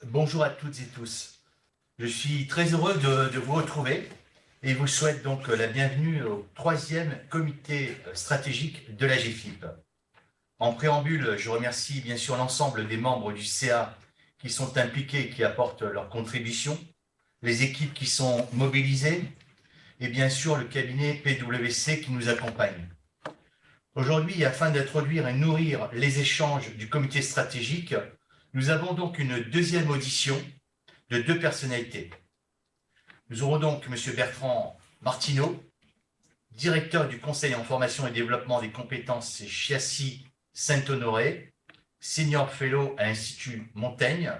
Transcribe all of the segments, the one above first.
Bonjour à toutes et tous. Je suis très heureux de vous retrouver et vous souhaite donc la bienvenue au troisième comité stratégique de la GFIP. En préambule, je remercie bien sûr l'ensemble des membres du CA qui sont impliqués et qui apportent leur contribution, les équipes qui sont mobilisées et bien sûr le cabinet PwC qui nous accompagne. Aujourd'hui, afin d'introduire et nourrir les échanges du comité stratégique, nous avons donc une deuxième audition de deux personnalités. Nous aurons donc M. Bertrand Martineau, directeur du Conseil en formation et développement des compétences chez Chiassi Saint-Honoré, senior fellow à l'Institut Montaigne.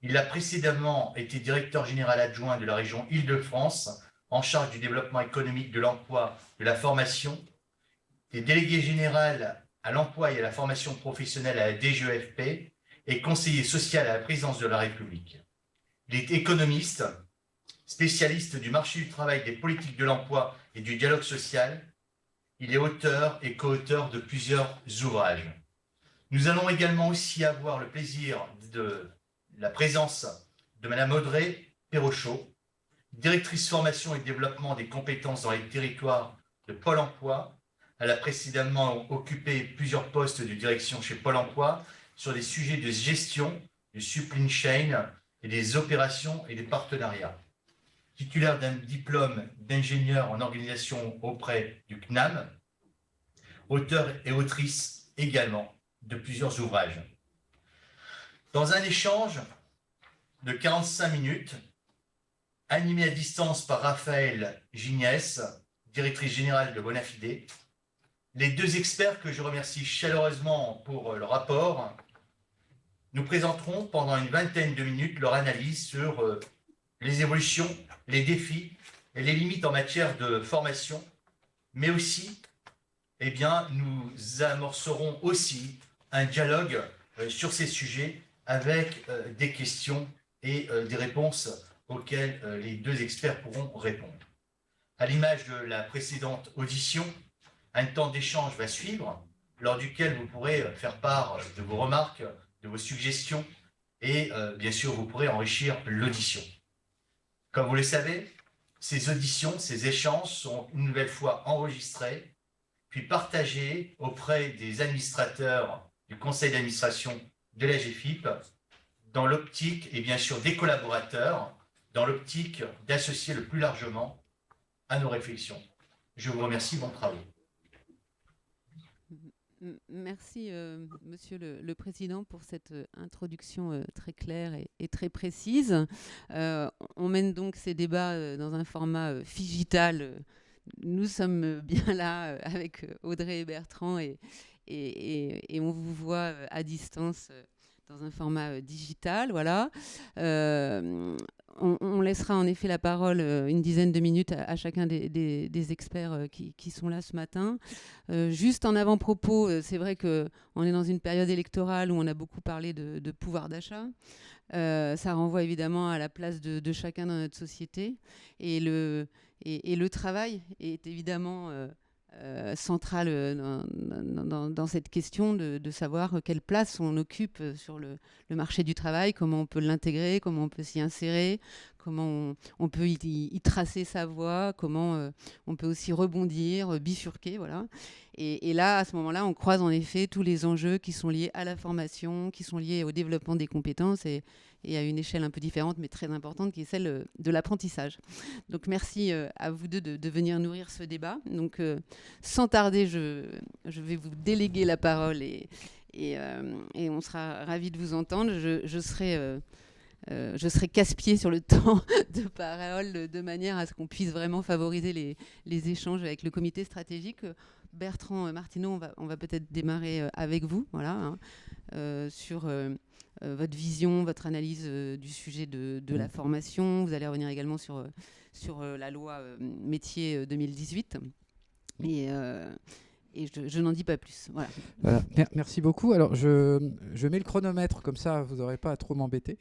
Il a précédemment été directeur général adjoint de la région Île-de-France, en charge du développement économique, de l'emploi, de la formation, des délégués général à l'emploi et à la formation professionnelle à la DGEFP et conseiller social à la présidence de la République. Il est économiste, spécialiste du marché du travail, des politiques de l'emploi et du dialogue social. Il est auteur et co-auteur de plusieurs ouvrages. Nous allons également aussi avoir le plaisir de la présence de Madame Audrey Perrochot, directrice formation et développement des compétences dans les territoires de Pôle emploi. Elle a précédemment occupé plusieurs postes de direction chez Pôle emploi sur des sujets de gestion, du supply chain et des opérations et des partenariats. Titulaire d'un diplôme d'ingénieur en organisation auprès du CNAM, auteur et autrice également de plusieurs ouvrages. Dans un échange de 45 minutes, animé à distance par Raphaël Gignès, directrice générale de Bonafide, les deux experts que je remercie chaleureusement pour le rapport nous présenteront pendant une vingtaine de minutes leur analyse sur les évolutions, les défis et les limites en matière de formation, mais aussi, nous amorcerons aussi un dialogue sur ces sujets avec des questions et des réponses auxquelles les deux experts pourront répondre. À l'image de la précédente audition, un temps d'échange va suivre, lors duquel vous pourrez faire part de vos remarques, de vos suggestions, et bien sûr, vous pourrez enrichir l'audition. Comme vous le savez, ces auditions, ces échanges sont une nouvelle fois enregistrés, puis partagés auprès des administrateurs du conseil d'administration de la GFIP, dans l'optique, et bien sûr des collaborateurs, dans l'optique d'associer le plus largement à nos réflexions. Je vous remercie, bons travaux. Merci, Monsieur le Président, pour cette introduction très claire et très précise. On mène donc ces débats dans un format figital. Nous sommes bien là avec Audrey et Bertrand et on vous voit à distance dans un format digital. Voilà. On laissera en effet la parole une dizaine de minutes à chacun des experts qui sont là ce matin. Juste en avant-propos, c'est vrai qu'on est dans une période électorale où on a beaucoup parlé de pouvoir d'achat. Ça renvoie évidemment à la place de chacun dans notre société. Et le travail est évidemment central dans cette question de savoir quelle place on occupe sur le marché du travail, comment on peut l'intégrer, comment on peut s'y insérer, comment on peut y tracer sa voie, comment on peut aussi rebondir, bifurquer, voilà. Et là, à ce moment-là, on croise en effet tous les enjeux qui sont liés à la formation, qui sont liés au développement des compétences et à une échelle un peu différente, mais très importante, qui est celle de l'apprentissage. Donc merci à vous deux de venir nourrir ce débat. Donc sans tarder, je vais vous déléguer la parole et on sera ravis de vous entendre. Je serai casse-pied sur le temps de parole de manière à ce qu'on puisse vraiment favoriser les échanges avec le comité stratégique. Bertrand Martineau, on va peut-être démarrer avec vous, voilà, hein, sur votre vision, votre analyse du sujet de la formation. Vous allez revenir également sur la loi métier 2018. Et je n'en dis pas plus. Voilà. Voilà. Merci beaucoup. Alors, je mets le chronomètre, comme ça, vous n'aurez pas à trop m'embêter.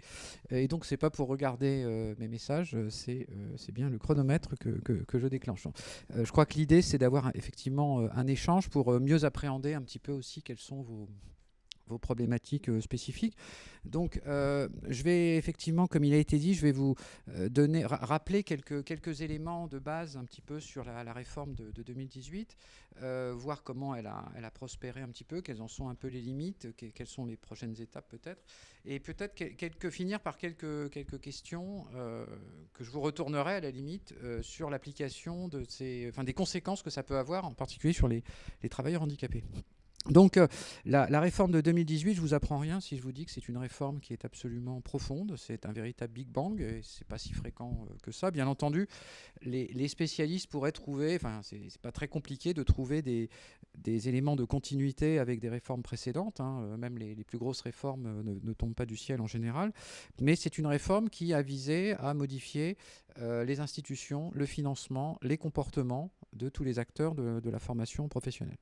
Et donc, c'est pas pour regarder mes messages, c'est bien le chronomètre que je déclenche. Je crois que l'idée, c'est d'avoir effectivement un échange pour mieux appréhender un petit peu aussi quels sont vos problématiques spécifiques. Donc, je vais effectivement, comme il a été dit, je vais vous rappeler quelques éléments de base un petit peu sur la réforme de 2018, voir comment elle a prospéré un petit peu, quelles en sont un peu les limites, quelles sont les prochaines étapes peut-être, et peut-être finir par quelques questions que je vous retournerai à la limite sur l'application des conséquences que ça peut avoir, en particulier sur les travailleurs handicapés. Donc la réforme de 2018, je vous apprends rien si je vous dis que c'est une réforme qui est absolument profonde, c'est un véritable Big Bang, et c'est pas si fréquent que ça. Bien entendu, les spécialistes pourraient trouver, enfin c'est pas très compliqué de trouver des éléments de continuité avec des réformes précédentes, hein. Même les plus grosses réformes ne tombent pas du ciel en général, mais c'est une réforme qui a visé à modifier les institutions, le financement, les comportements de tous les acteurs de la formation professionnelle.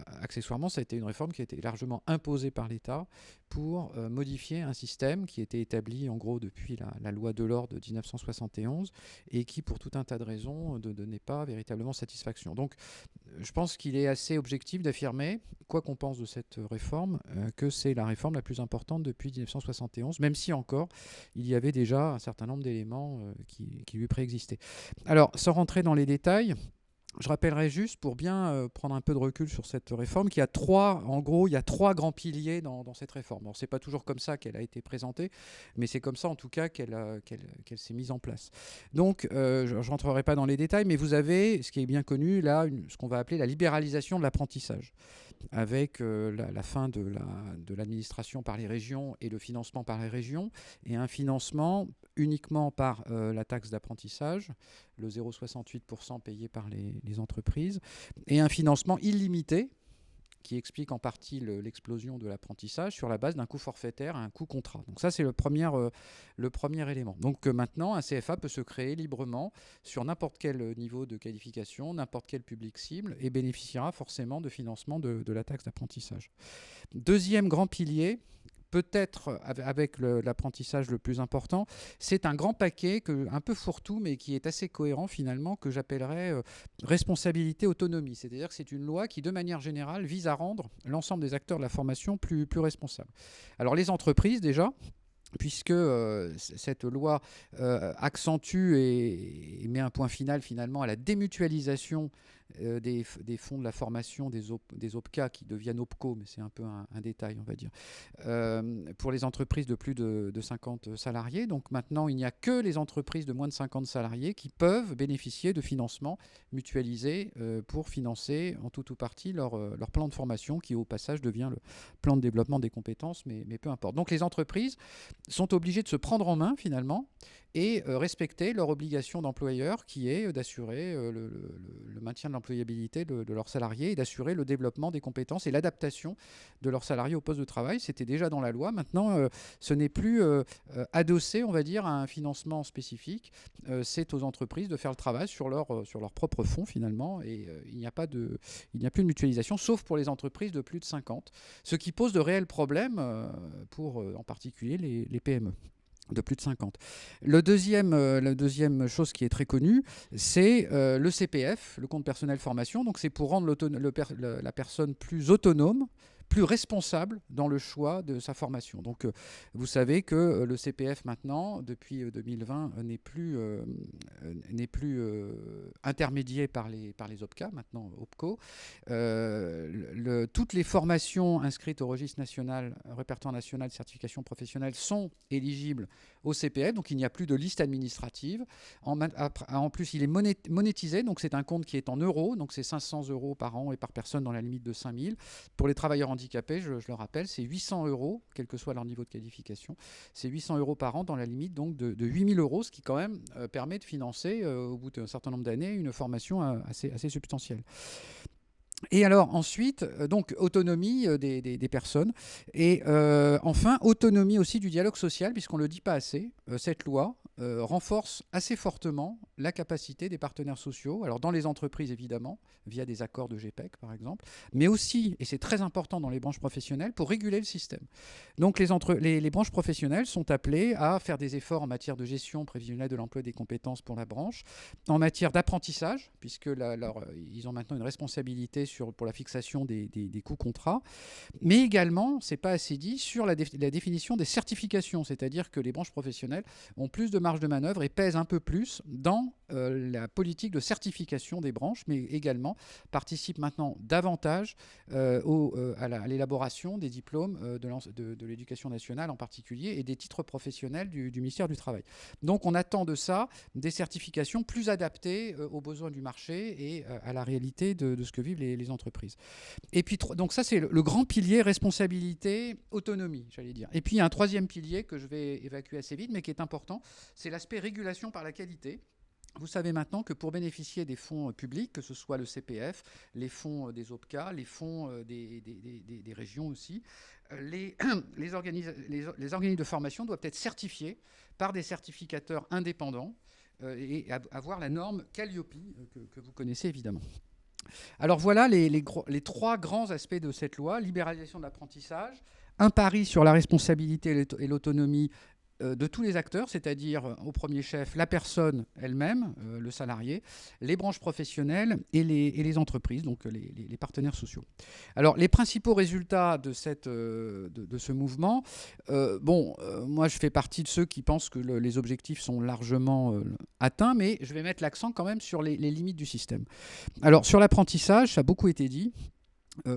Accessoirement, ça a été une réforme qui a été largement imposée par l'État pour modifier un système qui était établi en gros depuis la loi Delors de 1971 et qui, pour tout un tas de raisons, ne donnait pas véritablement satisfaction. Donc, je pense qu'il est assez objectif d'affirmer, quoi qu'on pense de cette réforme, que c'est la réforme la plus importante depuis 1971, même si encore il y avait déjà un certain nombre d'éléments qui lui préexistaient. Alors, sans rentrer dans les détails, je rappellerai juste, pour bien prendre un peu de recul sur cette réforme, qu'il y a trois grands piliers dans cette réforme. Alors, c'est pas toujours comme ça qu'elle a été présentée, mais c'est comme ça en tout cas qu'elle s'est mise en place. Donc, je ne rentrerai pas dans les détails, mais vous avez, ce qui est bien connu, là, ce qu'on va appeler la libéralisation de l'apprentissage, avec la fin de l'administration par les régions et le financement par les régions, et un financement uniquement par la taxe d'apprentissage, le 0,68% payé par les entreprises, et un financement illimité qui explique en partie l'explosion de l'apprentissage sur la base d'un coût forfaitaire à un coût contrat. Donc ça, c'est le premier élément. Donc maintenant, un CFA peut se créer librement sur n'importe quel niveau de qualification, n'importe quel public cible, et bénéficiera forcément de financement de la taxe d'apprentissage. Deuxième grand pilier, peut-être avec l'apprentissage le plus important, c'est un grand paquet un peu fourre-tout, mais qui est assez cohérent finalement, que j'appellerais responsabilité autonomie. C'est-à-dire que c'est une loi qui, de manière générale, vise à rendre l'ensemble des acteurs de la formation plus responsables. Alors les entreprises déjà, puisque cette loi accentue et met un point final finalement à la démutualisation des fonds de la formation, des OPCA qui deviennent OPCO, mais c'est un peu un détail, on va dire, pour les entreprises de plus de 50 salariés. Donc maintenant, il n'y a que les entreprises de moins de 50 salariés qui peuvent bénéficier de financements mutualisés pour financer en tout ou partie leur plan de formation, qui au passage devient le plan de développement des compétences, mais peu importe. Donc les entreprises sont obligées de se prendre en main finalement et respecter leur obligation d'employeur, qui est d'assurer le maintien de l'employabilité de leurs salariés et d'assurer le développement des compétences et l'adaptation de leurs salariés au poste de travail. C'était déjà dans la loi. Maintenant, ce n'est plus adossé, on va dire, à un financement spécifique. C'est aux entreprises de faire le travail sur leur propre fonds finalement, et il n'y a plus de mutualisation, sauf pour les entreprises de plus de 50, ce qui pose de réels problèmes pour en particulier les PME de plus de 50. La deuxième chose qui est très connue, c'est le CPF, le compte personnel formation. Donc c'est pour rendre la personne plus autonome, plus responsable dans le choix de sa formation. Donc vous savez que le CPF maintenant, depuis 2020, n'est plus intermédié par les OPCA, maintenant OPCO. Toutes les formations inscrites au registre national, répertoire national de certification professionnelle, sont éligibles au CPF, donc il n'y a plus de liste administrative. En plus, il est monétisé, donc c'est un compte qui est en euros, donc c'est 500 € par an et par personne dans la limite de 5 000. Pour les travailleurs handicapés, je le rappelle, c'est 800 €, quel que soit leur niveau de qualification. C'est 800 € par an dans la limite donc de 8 000 €, ce qui quand même permet de financer, au bout d'un certain nombre d'années, une formation assez substantielle. Et alors ensuite, donc autonomie des personnes, et enfin autonomie aussi du dialogue social, puisqu'on ne le dit pas assez. Cette loi renforce assez fortement la capacité des partenaires sociaux, alors dans les entreprises évidemment, via des accords de GPEC par exemple, mais aussi, et c'est très important dans les branches professionnelles, pour réguler le système. Donc les branches professionnelles sont appelées à faire des efforts en matière de gestion prévisionnelle de l'emploi et des compétences pour la branche, en matière d'apprentissage, puisque ils ont maintenant une responsabilité pour la fixation des coûts contrats, mais également, c'est pas assez dit, sur la définition des certifications, c'est-à-dire que les branches professionnelles ont plus de marge de manœuvre et pèsent un peu plus dans la politique de certification des branches, mais également participent maintenant davantage à l'élaboration des diplômes de l'éducation nationale en particulier et des titres professionnels du ministère du Travail. Donc on attend de ça des certifications plus adaptées aux besoins du marché et à la réalité de ce que vivent les entreprises. Et puis, donc ça c'est le grand pilier responsabilité, autonomie, j'allais dire. Et puis il y a un troisième pilier que je vais évacuer assez vite, mais qui est important, c'est l'aspect régulation par la qualité. Vous savez maintenant que pour bénéficier des fonds publics, que ce soit le CPF, les fonds des OPCA, les fonds des régions aussi, les organismes de formation doivent être certifiés par des certificateurs indépendants et avoir la norme Calliope que vous connaissez évidemment. Alors voilà les trois grands aspects de cette loi: libéralisation de l'apprentissage, un pari sur la responsabilité et l'autonomie de tous les acteurs, c'est-à-dire au premier chef la personne elle-même, le salarié, les branches professionnelles et les entreprises, donc les partenaires sociaux. Alors les principaux résultats de ce mouvement, moi je fais partie de ceux qui pensent que les objectifs sont largement atteints, mais je vais mettre l'accent quand même sur les limites du système. Alors sur l'apprentissage, ça a beaucoup été dit.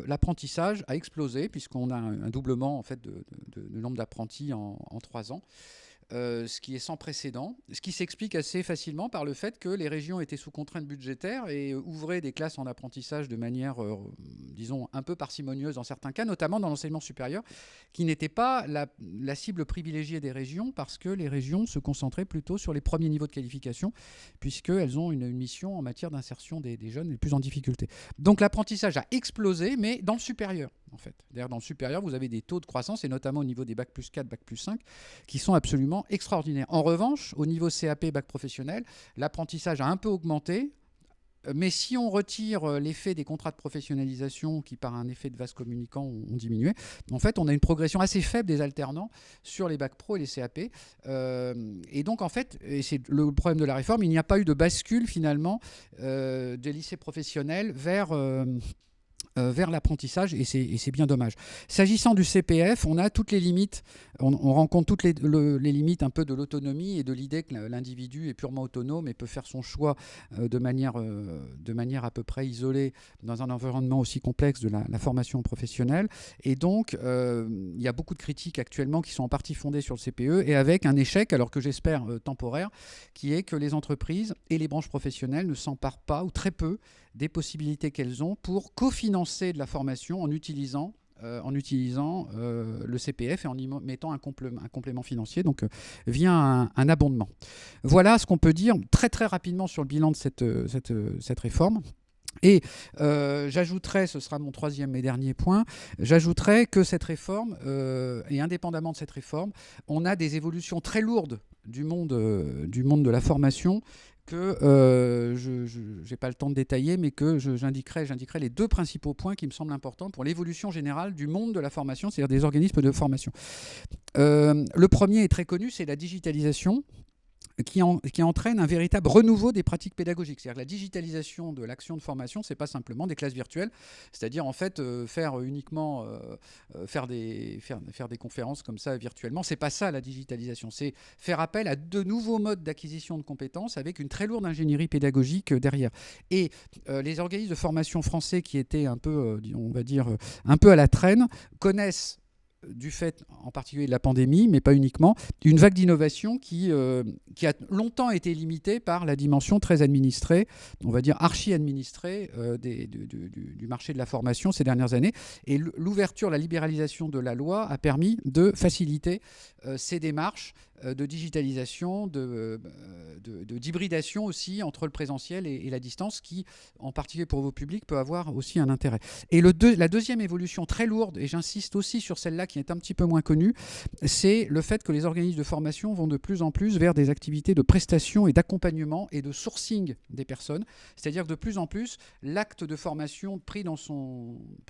L'apprentissage a explosé puisqu'on a un doublement en fait, de nombre d'apprentis en 3 ans. Ce qui est sans précédent, ce qui s'explique assez facilement par le fait que les régions étaient sous contrainte budgétaire et ouvraient des classes en apprentissage de manière, disons, un peu parcimonieuse dans certains cas, notamment dans l'enseignement supérieur, qui n'était pas la cible privilégiée des régions parce que les régions se concentraient plutôt sur les premiers niveaux de qualification, puisqu'elles ont une mission en matière d'insertion des jeunes les plus en difficulté. Donc l'apprentissage a explosé, mais dans le supérieur. En fait. D'ailleurs, dans le supérieur, vous avez des taux de croissance, et notamment au niveau des Bac plus 4, Bac plus 5, qui sont absolument extraordinaires. En revanche, au niveau CAP, Bac professionnel, l'apprentissage a un peu augmenté, mais si on retire l'effet des contrats de professionnalisation qui, par un effet de vase communicant, ont diminué, en fait, on a une progression assez faible des alternants sur les Bac pro et les CAP. Et donc, en fait, et c'est le problème de la réforme, il n'y a pas eu de bascule, finalement, des lycées professionnels vers l'apprentissage, et c'est bien dommage. S'agissant du CPF, on a toutes les limites, on rencontre toutes les limites un peu de l'autonomie et de l'idée que l'individu est purement autonome et peut faire son choix de manière à peu près isolée dans un environnement aussi complexe de la formation professionnelle. Et donc, il y a beaucoup de critiques actuellement qui sont en partie fondées sur le CPE et avec un échec, alors que j'espère temporaire, qui est que les entreprises et les branches professionnelles ne s'emparent pas, ou très peu, des possibilités qu'elles ont pour cofinancer de la formation en utilisant le CPF et en y mettant un complément financier, donc via un abondement. Voilà ce qu'on peut dire très très rapidement sur le bilan de cette réforme. Et j'ajouterais, ce sera mon troisième et dernier point, j'ajouterais que cette réforme, et indépendamment de cette réforme, on a des évolutions très lourdes du monde de la formation que je n'ai pas le temps de détailler, mais que j'indiquerai les deux principaux points qui me semblent importants pour l'évolution générale du monde de la formation, c'est-à-dire des organismes de formation. Le premier est très connu, c'est la digitalisation, qui entraîne un véritable renouveau des pratiques pédagogiques. C'est-à-dire que la digitalisation de l'action de formation, c'est pas simplement des classes virtuelles, c'est-à-dire en fait faire des conférences comme ça virtuellement. C'est pas ça la digitalisation, c'est faire appel à de nouveaux modes d'acquisition de compétences avec une très lourde ingénierie pédagogique derrière. Et les organismes de formation français qui étaient un peu, on va dire, un peu à la traîne, connaissent, du fait en particulier de la pandémie, mais pas uniquement, une vague d'innovation qui a longtemps été limitée par la dimension très administrée, on va dire archi-administrée du marché de la formation ces dernières années. Et l'ouverture, la libéralisation de la loi a permis de faciliter ces démarches de digitalisation, d'hybridation aussi entre le présentiel et la distance, qui, en particulier pour vos publics, peut avoir aussi un intérêt. Et la deuxième évolution très lourde, et j'insiste aussi sur celle-là qui est un petit peu moins connue, c'est le fait que les organismes de formation vont de plus en plus vers des activités de prestation et d'accompagnement et de sourcing des personnes. C'est-à-dire que de plus en plus, l'acte de formation pris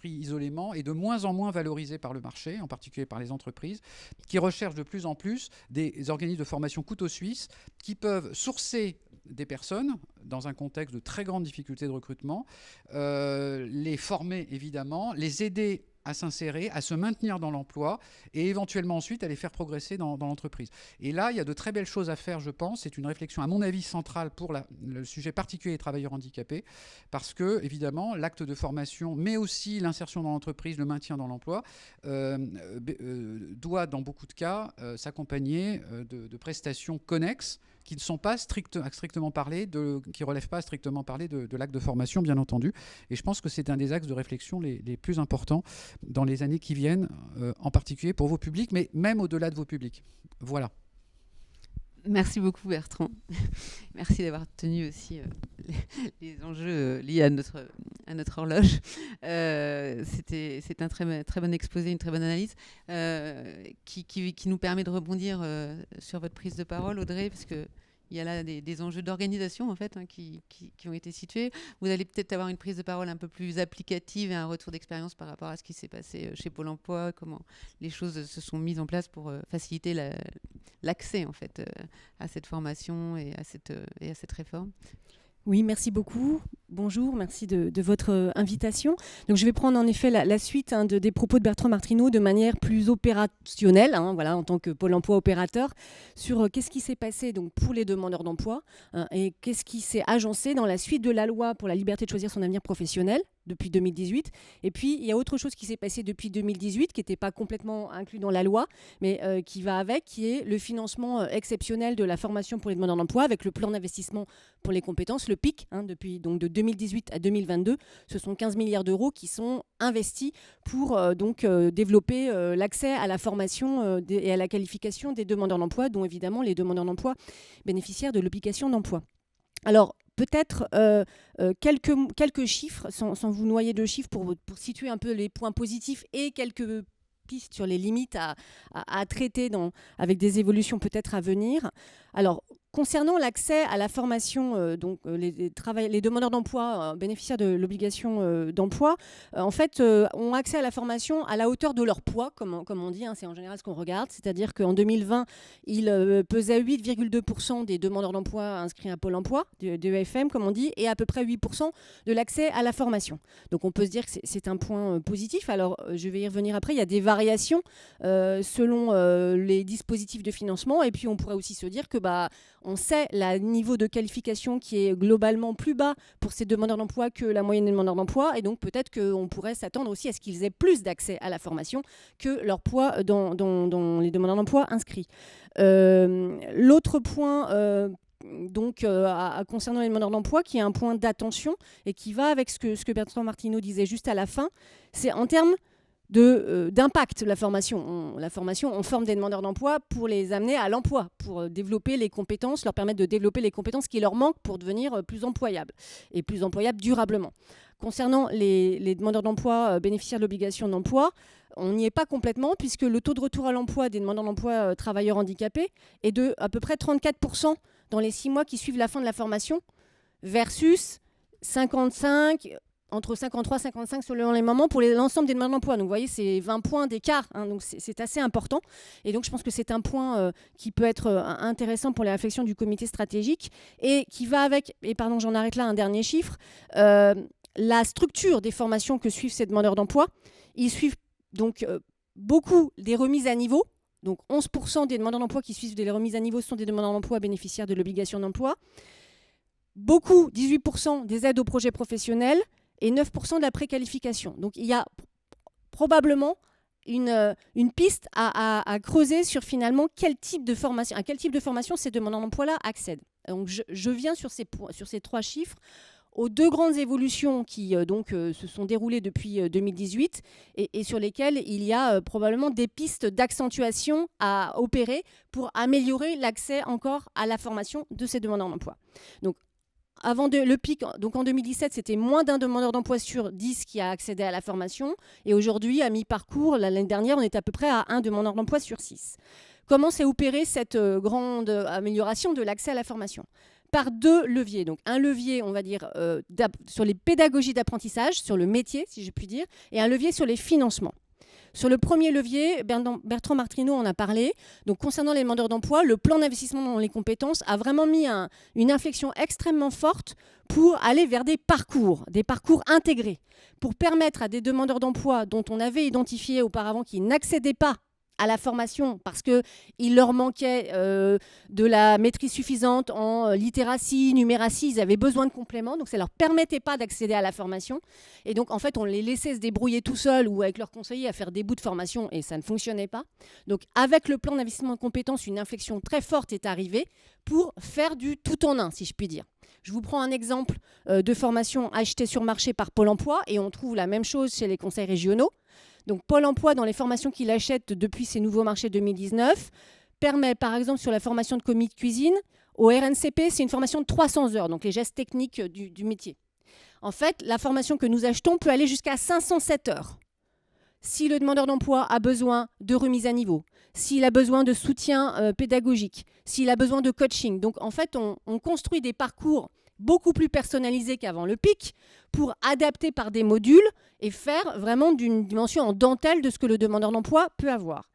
isolément est de moins en moins valorisé par le marché, en particulier par les entreprises, qui recherchent de plus en plus des organismes de formation couteau suisse qui peuvent sourcer des personnes dans un contexte de très grande difficulté de recrutement, les former évidemment, les aider à s'insérer, à se maintenir dans l'emploi et éventuellement ensuite à les faire progresser dans l'entreprise. Et là, il y a de très belles choses à faire, je pense. C'est une réflexion, à mon avis, centrale pour le sujet particulier des travailleurs handicapés, parce que, évidemment, l'acte de formation, mais aussi l'insertion dans l'entreprise, le maintien dans l'emploi, doit, dans beaucoup de cas, s'accompagner de prestations connexes qui ne sont pas strictement parlé, qui ne relèvent pas strictement parlé de l'acte de formation, bien entendu. Et je pense que c'est un des axes de réflexion les plus importants dans les années qui viennent, en particulier pour vos publics, mais même au-delà de vos publics. Voilà. Merci beaucoup Bertrand. Merci d'avoir tenu aussi les enjeux liés à notre horloge. C'est un très bon exposé, une très bonne analyse qui nous permet de rebondir sur votre prise de parole, Audrey, parce que il y a là des enjeux d'organisation en fait qui ont été situés. Vous allez peut-être avoir une prise de parole un peu plus applicative et un retour d'expérience par rapport à ce qui s'est passé chez Pôle emploi, comment les choses se sont mises en place pour faciliter l'accès en fait à cette formation et à cette réforme. Oui, merci beaucoup. Bonjour, merci de votre invitation. Donc, je vais prendre en effet la suite des propos de Bertrand Martrineau de manière plus opérationnelle, voilà, en tant que Pôle emploi opérateur, sur qu'est-ce qui s'est passé donc, pour les demandeurs d'emploi et qu'est-ce qui s'est agencé dans la suite de la loi pour la liberté de choisir son avenir professionnel depuis 2018. Et puis, il y a autre chose qui s'est passé depuis 2018, qui n'était pas complètement inclus dans la loi, mais qui va avec, qui est le financement exceptionnel de la formation pour les demandeurs d'emploi, avec le plan d'investissement pour les compétences, le PIC, depuis donc de 2018 à 2022. Ce sont 15 milliards d'euros qui sont investis pour développer l'accès à la formation et à la qualification des demandeurs d'emploi, dont évidemment les demandeurs d'emploi bénéficiaires de l'obligation d'emploi. Alors, peut-être quelques chiffres, sans vous noyer de chiffres, pour situer un peu les points positifs et quelques pistes sur les limites à traiter avec des évolutions peut-être à venir. Alors, concernant l'accès à la formation, les demandeurs d'emploi bénéficiaires de l'obligation d'emploi, en fait, ont accès à la formation à la hauteur de leur poids, comme on dit, c'est en général ce qu'on regarde. C'est-à-dire qu'en 2020, ils pesaient 8,2% des demandeurs d'emploi inscrits à Pôle emploi, de EFM, comme on dit, et à peu près 8% de l'accès à la formation. Donc on peut se dire que c'est un point positif. Alors, je vais y revenir après. Il y a des variations selon les dispositifs de financement. Et puis, on pourrait aussi se dire que on sait le niveau de qualification qui est globalement plus bas pour ces demandeurs d'emploi que la moyenne des demandeurs d'emploi. Et donc, peut-être qu'on pourrait s'attendre aussi à ce qu'ils aient plus d'accès à la formation que leur poids dans les demandeurs d'emploi inscrits. L'autre point concernant les demandeurs d'emploi, qui est un point d'attention et qui va avec ce que Bertrand Martrineau disait juste à la fin, c'est en termes d'impact, la formation. On forme des demandeurs d'emploi pour les amener à l'emploi, pour développer les compétences, leur permettre de développer les compétences qui leur manquent pour devenir plus employables, et plus employables durablement. Concernant les demandeurs d'emploi bénéficiaires de l'obligation d'emploi, on n'y est pas complètement, puisque le taux de retour à l'emploi des demandeurs d'emploi travailleurs handicapés est de à peu près 34% dans les 6 mois qui suivent la fin de la formation, versus 55%, entre 53 et 55 selon les moments pour l'ensemble des demandeurs d'emploi. Donc vous voyez, c'est 20 points d'écart, donc c'est assez important. Et donc je pense que c'est un point qui peut être intéressant pour les réflexions du comité stratégique et qui va avec, et pardon, j'en arrête là, un dernier chiffre, la structure des formations que suivent ces demandeurs d'emploi. Ils suivent donc beaucoup des remises à niveau. Donc 11% des demandeurs d'emploi qui suivent des remises à niveau sont des demandeurs d'emploi bénéficiaires de l'obligation d'emploi. Beaucoup, 18% des aides aux projets professionnels et 9% de la préqualification. Donc il y a probablement une piste à creuser sur finalement à quel type de formation ces demandeurs d'emploi-là accèdent. Donc je viens sur ces 3 chiffres. aux 2 grandes évolutions qui se sont déroulées depuis 2018 et sur lesquelles il y a probablement des pistes d'accentuation à opérer pour améliorer l'accès encore à la formation de ces demandeurs d'emploi. Donc, le pic, donc en 2017, c'était moins d'un demandeur d'emploi sur 10 qui a accédé à la formation. Et aujourd'hui, à mi-parcours, l'année dernière, on est à peu près à un demandeur d'emploi sur 6. Comment s'est opérée cette grande amélioration de l'accès à la formation ? Par 2 leviers. Donc un levier, on va dire, sur les pédagogies d'apprentissage, sur le métier, si je puis dire, et un levier sur les financements. Sur le premier levier, Bertrand Martrineau en a parlé. Donc, concernant les demandeurs d'emploi, le plan d'investissement dans les compétences a vraiment mis une inflexion extrêmement forte pour aller vers des parcours intégrés, pour permettre à des demandeurs d'emploi dont on avait identifié auparavant qu'ils n'accédaient pas à la formation parce qu'il leur manquait de la maîtrise suffisante en littératie, numératie, ils avaient besoin de compléments, donc ça ne leur permettait pas d'accéder à la formation. Et donc, en fait, on les laissait se débrouiller tout seuls ou avec leurs conseillers à faire des bouts de formation et ça ne fonctionnait pas. Donc, avec le plan d'investissement de compétences, une inflexion très forte est arrivée pour faire du tout en un, si je puis dire. Je vous prends un exemple de formation achetée sur marché par Pôle emploi et on trouve la même chose chez les conseils régionaux. Donc Pôle emploi, dans les formations qu'il achète depuis ses nouveaux marchés 2019, permet par exemple sur la formation de commis de cuisine, au RNCP, c'est une formation de 300 heures, donc les gestes techniques du métier. En fait, la formation que nous achetons peut aller jusqu'à 507 heures. Si le demandeur d'emploi a besoin de remise à niveau, s'il a besoin de soutien pédagogique, s'il a besoin de coaching. Donc en fait, on construit des parcours beaucoup plus personnalisés qu'avant le PIC pour adapter par des modules et faire vraiment d'une dimension en dentelle de ce que le demandeur d'emploi peut avoir.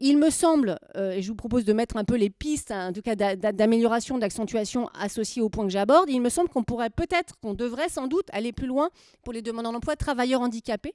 Il me semble, et je vous propose de mettre un peu les pistes, en tout cas d'amélioration, d'accentuation associées au point que j'aborde, il me semble qu'on devrait sans doute aller plus loin pour les demandeurs d'emploi travailleurs handicapés,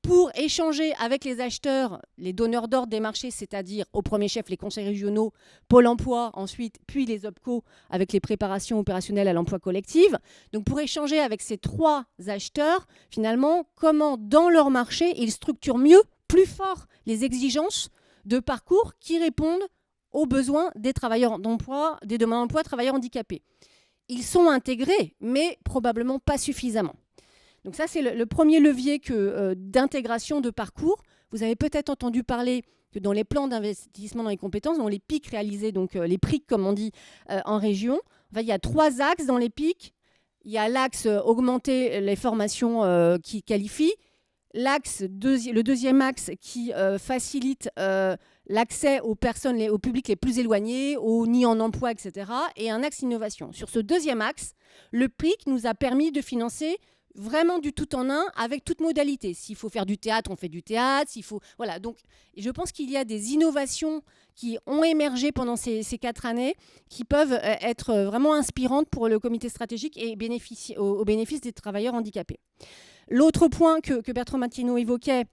pour échanger avec les acheteurs, les donneurs d'ordre des marchés, c'est-à-dire au premier chef les conseils régionaux, Pôle emploi ensuite, puis les OPCO avec les préparations opérationnelles à l'emploi collectif. Donc pour échanger avec ces 3 acheteurs, finalement, comment dans leur marché, ils structurent mieux, plus fort les exigences de parcours qui répondent aux besoins des travailleurs d'emploi, des demandeurs d'emploi travailleurs handicapés. Ils sont intégrés, mais probablement pas suffisamment. Donc ça, c'est le premier levier d'intégration de parcours. Vous avez peut-être entendu parler que dans les plans d'investissement dans les compétences, dans les PIC réalisés, donc les PRIC comme on dit en région, il y a 3 axes dans les PIC. Il y a l'axe augmenter les formations qui qualifient, le deuxième axe qui facilite l'accès aux personnes, au public les plus éloignés, aux nids en emploi, etc. Et un axe innovation. Sur ce deuxième axe, le PRIC nous a permis de financer vraiment du tout en un avec toute modalité. S'il faut faire du théâtre, on fait du théâtre. Voilà. Donc, je pense qu'il y a des innovations qui ont émergé pendant ces 4 années qui peuvent être vraiment inspirantes pour le comité stratégique et au bénéfice des travailleurs handicapés. L'autre point que Bertrand Martrineau évoquait,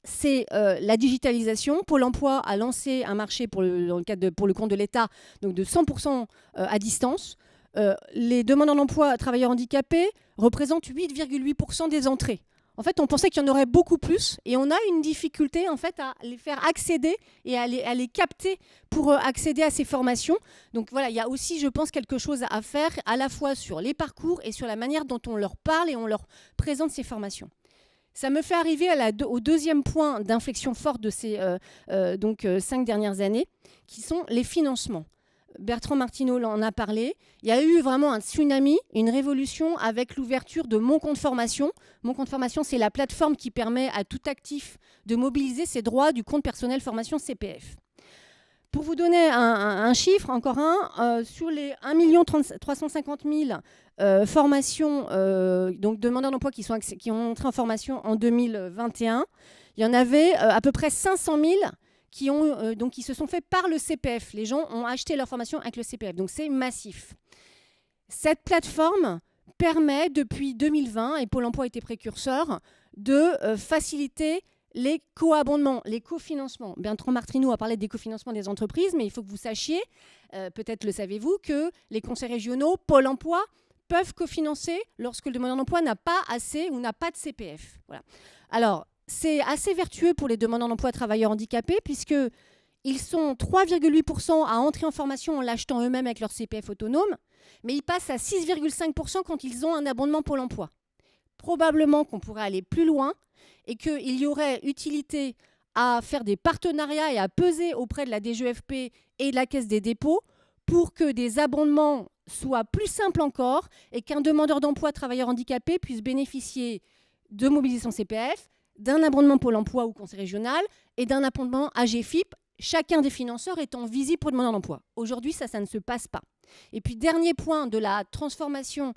c'est la digitalisation. Pôle emploi a lancé un marché pour le compte de l'État, donc de 100% à distance. Les demandeurs d'emploi travailleurs handicapés représentent 8,8% des entrées. En fait, on pensait qu'il y en aurait beaucoup plus et on a une difficulté en fait, à les faire accéder et à les capter pour accéder à ces formations. Donc voilà, il y a aussi, je pense, quelque chose à faire à la fois sur les parcours et sur la manière dont on leur parle et on leur présente ces formations. Ça me fait arriver au deuxième point d'inflexion forte de ces 5 dernières années, qui sont les financements. Bertrand Martrineau en a parlé. Il y a eu vraiment un tsunami, une révolution avec l'ouverture de Mon Compte Formation. Mon Compte Formation, c'est la plateforme qui permet à tout actif de mobiliser ses droits du compte personnel formation CPF. Pour vous donner un chiffre, encore sur les 1 350 000 formations, donc demandeurs d'emploi qui ont entré en formation en 2021, il y en avait à peu près 500 000 qui se sont faits par le CPF. Les gens ont acheté leur formation avec le CPF, donc c'est massif. Cette plateforme permet depuis 2020, et Pôle emploi a été précurseur, de faciliter les co-abondements, les cofinancements. Bertrand Martrineau a parlé des cofinancements des entreprises, mais il faut que vous sachiez, peut-être le savez-vous, que les conseils régionaux, Pôle emploi, peuvent cofinancer lorsque le demandeur d'emploi n'a pas assez ou n'a pas de CPF. Voilà. Alors, c'est assez vertueux pour les demandeurs d'emploi travailleurs handicapés puisqu'ils sont 3,8% à entrer en formation en l'achetant eux-mêmes avec leur CPF autonome mais ils passent à 6,5% quand ils ont un abondement Pôle emploi. Probablement qu'on pourrait aller plus loin et qu'il y aurait utilité à faire des partenariats et à peser auprès de la DGEFP et de la Caisse des dépôts pour que des abondements soient plus simples encore et qu'un demandeur d'emploi travailleur handicapé puisse bénéficier de mobilisation CPF, d'un abondement Pôle emploi ou conseil régional et d'un abondement AGFIP, chacun des financeurs étant visible pour le demandeur d'emploi. Aujourd'hui, ça ne se passe pas. Et puis, dernier point de la transformation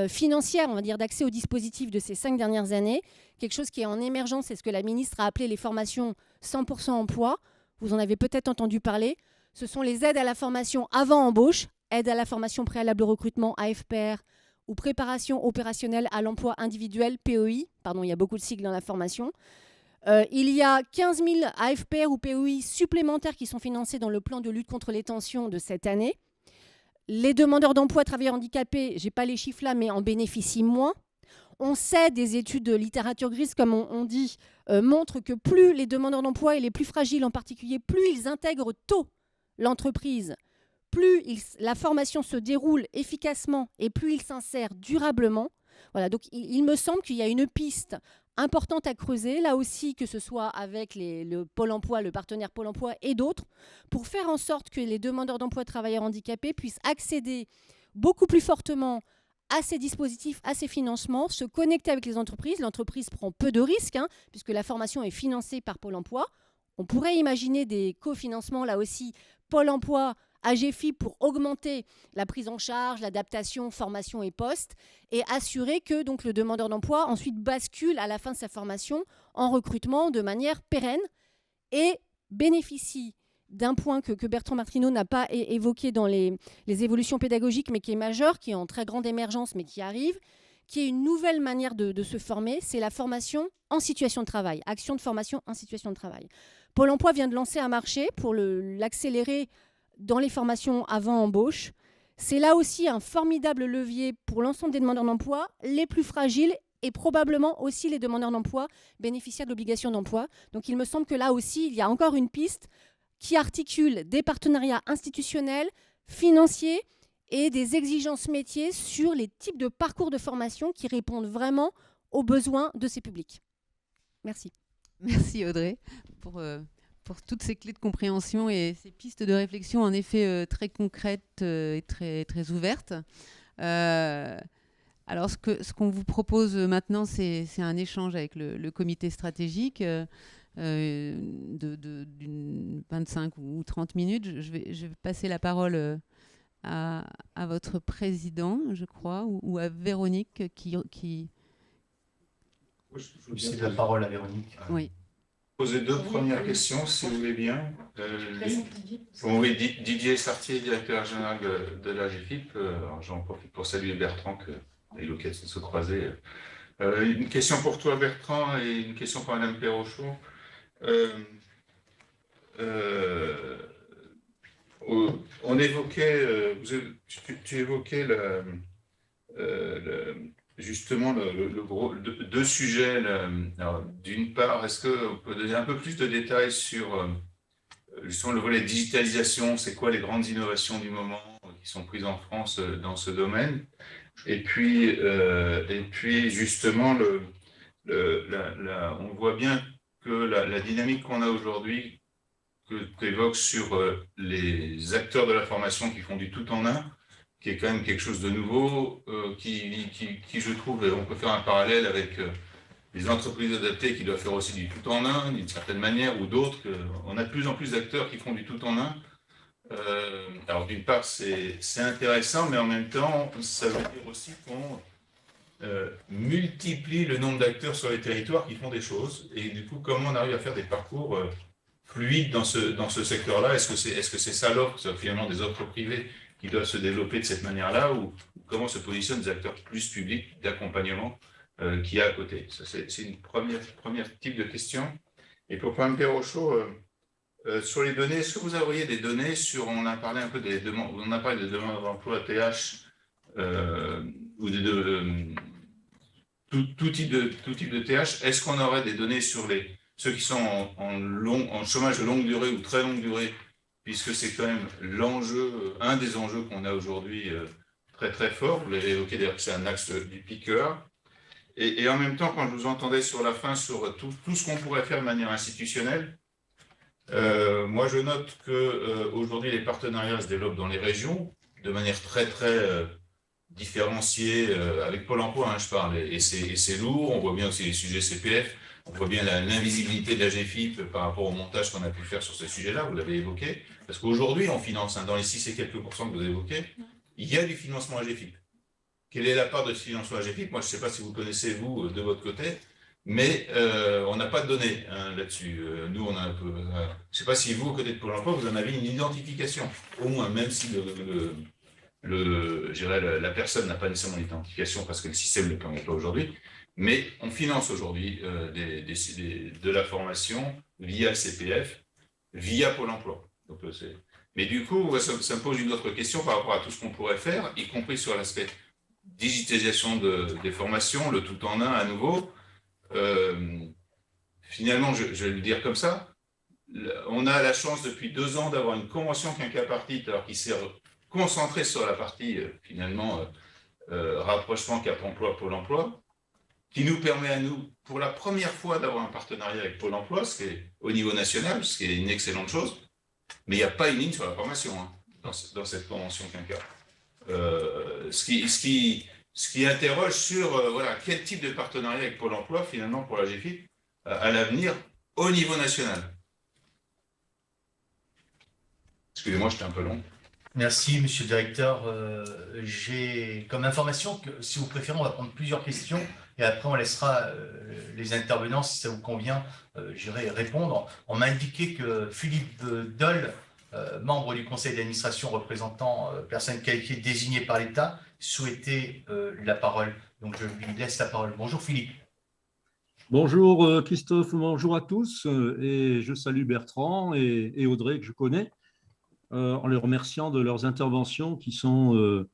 financière, on va dire, d'accès au dispositif de ces 5 dernières années, quelque chose qui est en émergence, c'est ce que la ministre a appelé les formations 100% emploi. Vous en avez peut-être entendu parler. Ce sont les aides à la formation avant embauche, aide à la formation préalable au recrutement, AFPR, ou préparation opérationnelle à l'emploi individuel, PEI. Pardon, il y a beaucoup de sigles dans la formation. Il y a 15 000 AFPR ou PEI supplémentaires qui sont financés dans le plan de lutte contre les tensions de cette année. Les demandeurs d'emploi travailleurs handicapés, je n'ai pas les chiffres là, mais en bénéficient moins. On sait, des études de littérature grise, comme on dit, montrent que plus les demandeurs d'emploi et les plus fragiles en particulier, plus ils intègrent tôt l'entreprise, plus la formation se déroule efficacement et plus ils s'insèrent durablement. Voilà, donc il me semble qu'il y a une piste importante à creuser, là aussi, que ce soit avec le Pôle emploi, le partenaire Pôle emploi et d'autres, pour faire en sorte que les demandeurs d'emploi travailleurs handicapés puissent accéder beaucoup plus fortement à ces dispositifs, à ces financements, se connecter avec les entreprises. L'entreprise prend peu de risques, puisque la formation est financée par Pôle emploi. On pourrait imaginer des cofinancements, là aussi, Pôle emploi, AGFIP, pour augmenter la prise en charge, l'adaptation, formation et poste, et assurer que donc, le demandeur d'emploi ensuite bascule à la fin de sa formation en recrutement de manière pérenne et bénéficie d'un point que Bertrand Martrineau n'a pas évoqué dans les évolutions pédagogiques, mais qui est majeur, qui est en très grande émergence, mais qui arrive, qui est une nouvelle manière de se former, c'est la formation en situation de travail, action de formation en situation de travail. Pôle emploi vient de lancer un marché pour l'accélérer dans les formations avant embauche. C'est là aussi un formidable levier pour l'ensemble des demandeurs d'emploi, les plus fragiles et probablement aussi les demandeurs d'emploi bénéficiaires de l'obligation d'emploi. Donc il me semble que là aussi, il y a encore une piste qui articule des partenariats institutionnels, financiers et des exigences métiers sur les types de parcours de formation qui répondent vraiment aux besoins de ces publics. Merci. Merci Audrey pour toutes ces clés de compréhension et ces pistes de réflexion en effet très concrètes et très, très ouvertes. Alors ce qu'on vous propose maintenant, c'est un échange avec le comité stratégique d'une 25 ou 30 minutes. Je vais passer la parole à votre président, je crois, ou à Véronique qui... Je vais céder la parole à Véronique. Oui. Poser deux premières questions, si vous voulez bien. Oui, Didier Sartier, directeur général de l'AGFIP. J'en profite pour saluer Bertrand, qui a eu l'occasion de se croiser. Une question pour toi, Bertrand, et une question pour Madame Perrochot. On évoquait, tu évoquais justement deux sujets. D'une part, est-ce qu'on peut donner un peu plus de détails sur justement le volet digitalisation? C'est quoi les grandes innovations du moment qui sont prises en France dans ce domaine? Et puis justement, on voit bien que la dynamique qu'on a aujourd'hui, que tu évoques sur les acteurs de la formation qui font du tout en un, qui est quand même quelque chose de nouveau, qui je trouve, on peut faire un parallèle avec les entreprises adaptées qui doivent faire aussi du tout en un, d'une certaine manière, ou d'autres. On a de plus en plus d'acteurs qui font du tout en un. Alors d'une part, c'est intéressant, mais en même temps, ça veut dire aussi qu'on multiplie le nombre d'acteurs sur les territoires qui font des choses. Et du coup, comment on arrive à faire des parcours fluides dans ce secteur-là? Est-ce que c'est ça l'offre, finalement, des offres privées qui doivent se développer de cette manière-là, ou comment se positionnent des acteurs plus publics d'accompagnement qu'il y a à côté? Ça, c'est une première type de question. Et pour Mme Perrochot, sur les données, est-ce que vous auriez des données sur, on a parlé un peu des demandes, on a parlé des demandes d'emploi TH, ou tout type de TH, est-ce qu'on aurait des données sur ceux qui sont en chômage de longue durée ou très longue durée, puisque c'est quand même un des enjeux qu'on a aujourd'hui très très fort. Vous l'avez évoqué d'ailleurs que c'est un axe du piqueur. Et en même temps, quand je vous entendais sur la fin sur tout ce qu'on pourrait faire de manière institutionnelle, moi je note que aujourd'hui les partenariats se développent dans les régions de manière très très différenciée avec Pôle emploi, hein, je parle, et c'est lourd. On voit bien aussi les sujets CPF. On voit bien l'invisibilité de la GFIP par rapport au montage qu'on a pu faire sur ce sujet-là, vous l'avez évoqué. Parce qu'aujourd'hui, on finance, hein, dans les 6 et quelques pourcents que vous évoquez, il y a du financement AGFIP. Quelle est la part de ce financement AGFIP? Moi, je ne sais pas si vous connaissez, vous, de votre côté, mais on n'a pas de données hein, là-dessus. Nous, on a un peu... je ne sais pas si vous, au côté de Pôle emploi, vous en avez une identification, au moins, même si je dirais, la personne n'a pas nécessairement d'identification parce que le système ne le permet pas aujourd'hui. Mais on finance aujourd'hui de la formation via le CPF, via Pôle emploi. Donc, mais du coup, ça me pose une autre question par rapport à tout ce qu'on pourrait faire, y compris sur l'aspect digitalisation des formations, le tout en un à nouveau. Finalement, je vais le dire comme ça, on a la chance depuis 2 ans d'avoir une convention quinquapartite, alors qui s'est concentrée sur la partie finalement rapprochement Cap emploi, Pôle emploi, qui nous permet à nous, pour la première fois, d'avoir un partenariat avec Pôle emploi, ce qui est au niveau national, ce qui est une excellente chose, mais il n'y a pas une ligne sur la formation hein, dans cette convention quinquennale. Ce qui interroge sur voilà, quel type de partenariat avec Pôle emploi, finalement, pour la GFIP, à l'avenir, au niveau national. Excusez-moi, j'étais un peu long. Merci, monsieur le directeur. J'ai comme information que, si vous préférez, on va prendre plusieurs questions et après on laissera les intervenants, si ça vous convient, j'irai répondre. On m'a indiqué que Philippe Dole, membre du conseil d'administration représentant personnes qualifiées désignées par l'État, souhaitait la parole. Donc je lui laisse la parole. Bonjour Philippe. Bonjour Christophe, bonjour à tous. Et je salue Bertrand et Audrey que je connais. En les remerciant de leurs interventions qui sont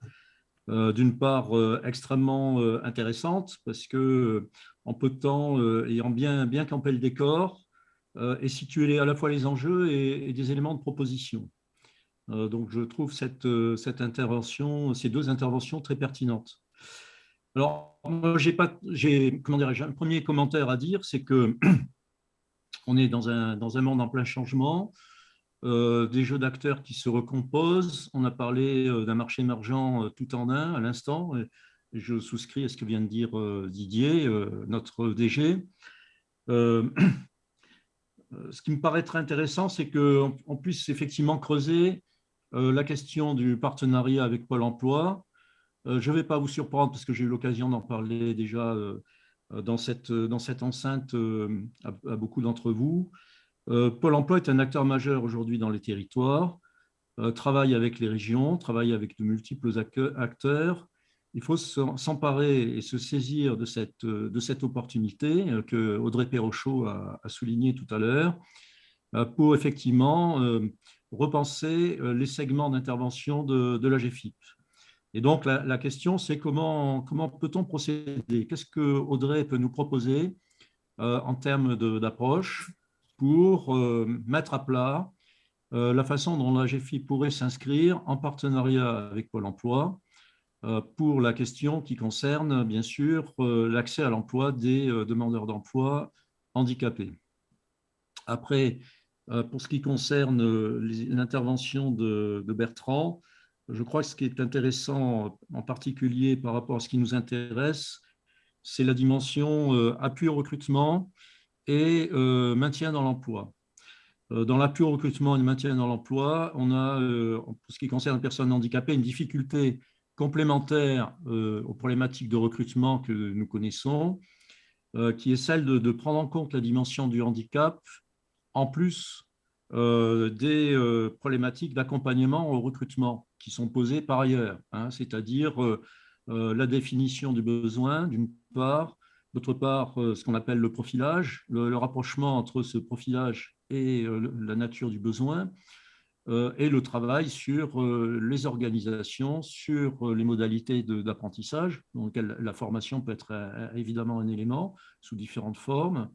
d'une part extrêmement intéressantes parce que en peu de temps, ayant bien campé le décor et situé à la fois les enjeux et des éléments de proposition. Donc je trouve ces 2 interventions très pertinentes. Alors, j'ai un premier commentaire à dire, c'est que on est dans un monde en plein changement. Des jeux d'acteurs qui se recomposent. On a parlé d'un marché émergent tout en un à l'instant. Je souscris à ce que vient de dire Didier, notre DG. Ce qui me paraît très intéressant, c'est qu'on puisse effectivement creuser la question du partenariat avec Pôle emploi. Je ne vais pas vous surprendre parce que j'ai eu l'occasion d'en parler déjà dans cette enceinte à beaucoup d'entre vous. Pôle emploi est un acteur majeur aujourd'hui dans les territoires, travaille avec les régions, travaille avec de multiples acteurs. Il faut s'emparer et se saisir de cette opportunité que Audrey Perrochot a souligné tout à l'heure pour effectivement repenser les segments d'intervention de la GFIP. Et donc la question, c'est comment peut-on procéder? Qu'est-ce que Audrey peut nous proposer en termes d'approche pour mettre à plat la façon dont la GFIP pourrait s'inscrire en partenariat avec Pôle emploi pour la question qui concerne, bien sûr, l'accès à l'emploi des demandeurs d'emploi handicapés. Après, pour ce qui concerne l'intervention de Bertrand, je crois que ce qui est intéressant, en particulier par rapport à ce qui nous intéresse, c'est la dimension appui au recrutement et maintien dans l'emploi. Dans l'appui au recrutement et le maintien dans l'emploi, on a, pour ce qui concerne les personnes handicapées, une difficulté complémentaire aux problématiques de recrutement que nous connaissons, qui est celle de prendre en compte la dimension du handicap, en plus des problématiques d'accompagnement au recrutement qui sont posées par ailleurs, hein, c'est-à-dire la définition du besoin, d'une part, d'autre part, ce qu'on appelle le profilage, le rapprochement entre ce profilage et la nature du besoin, et le travail sur les organisations, sur les modalités d'apprentissage, dans lesquelles la formation peut être évidemment un élément sous différentes formes,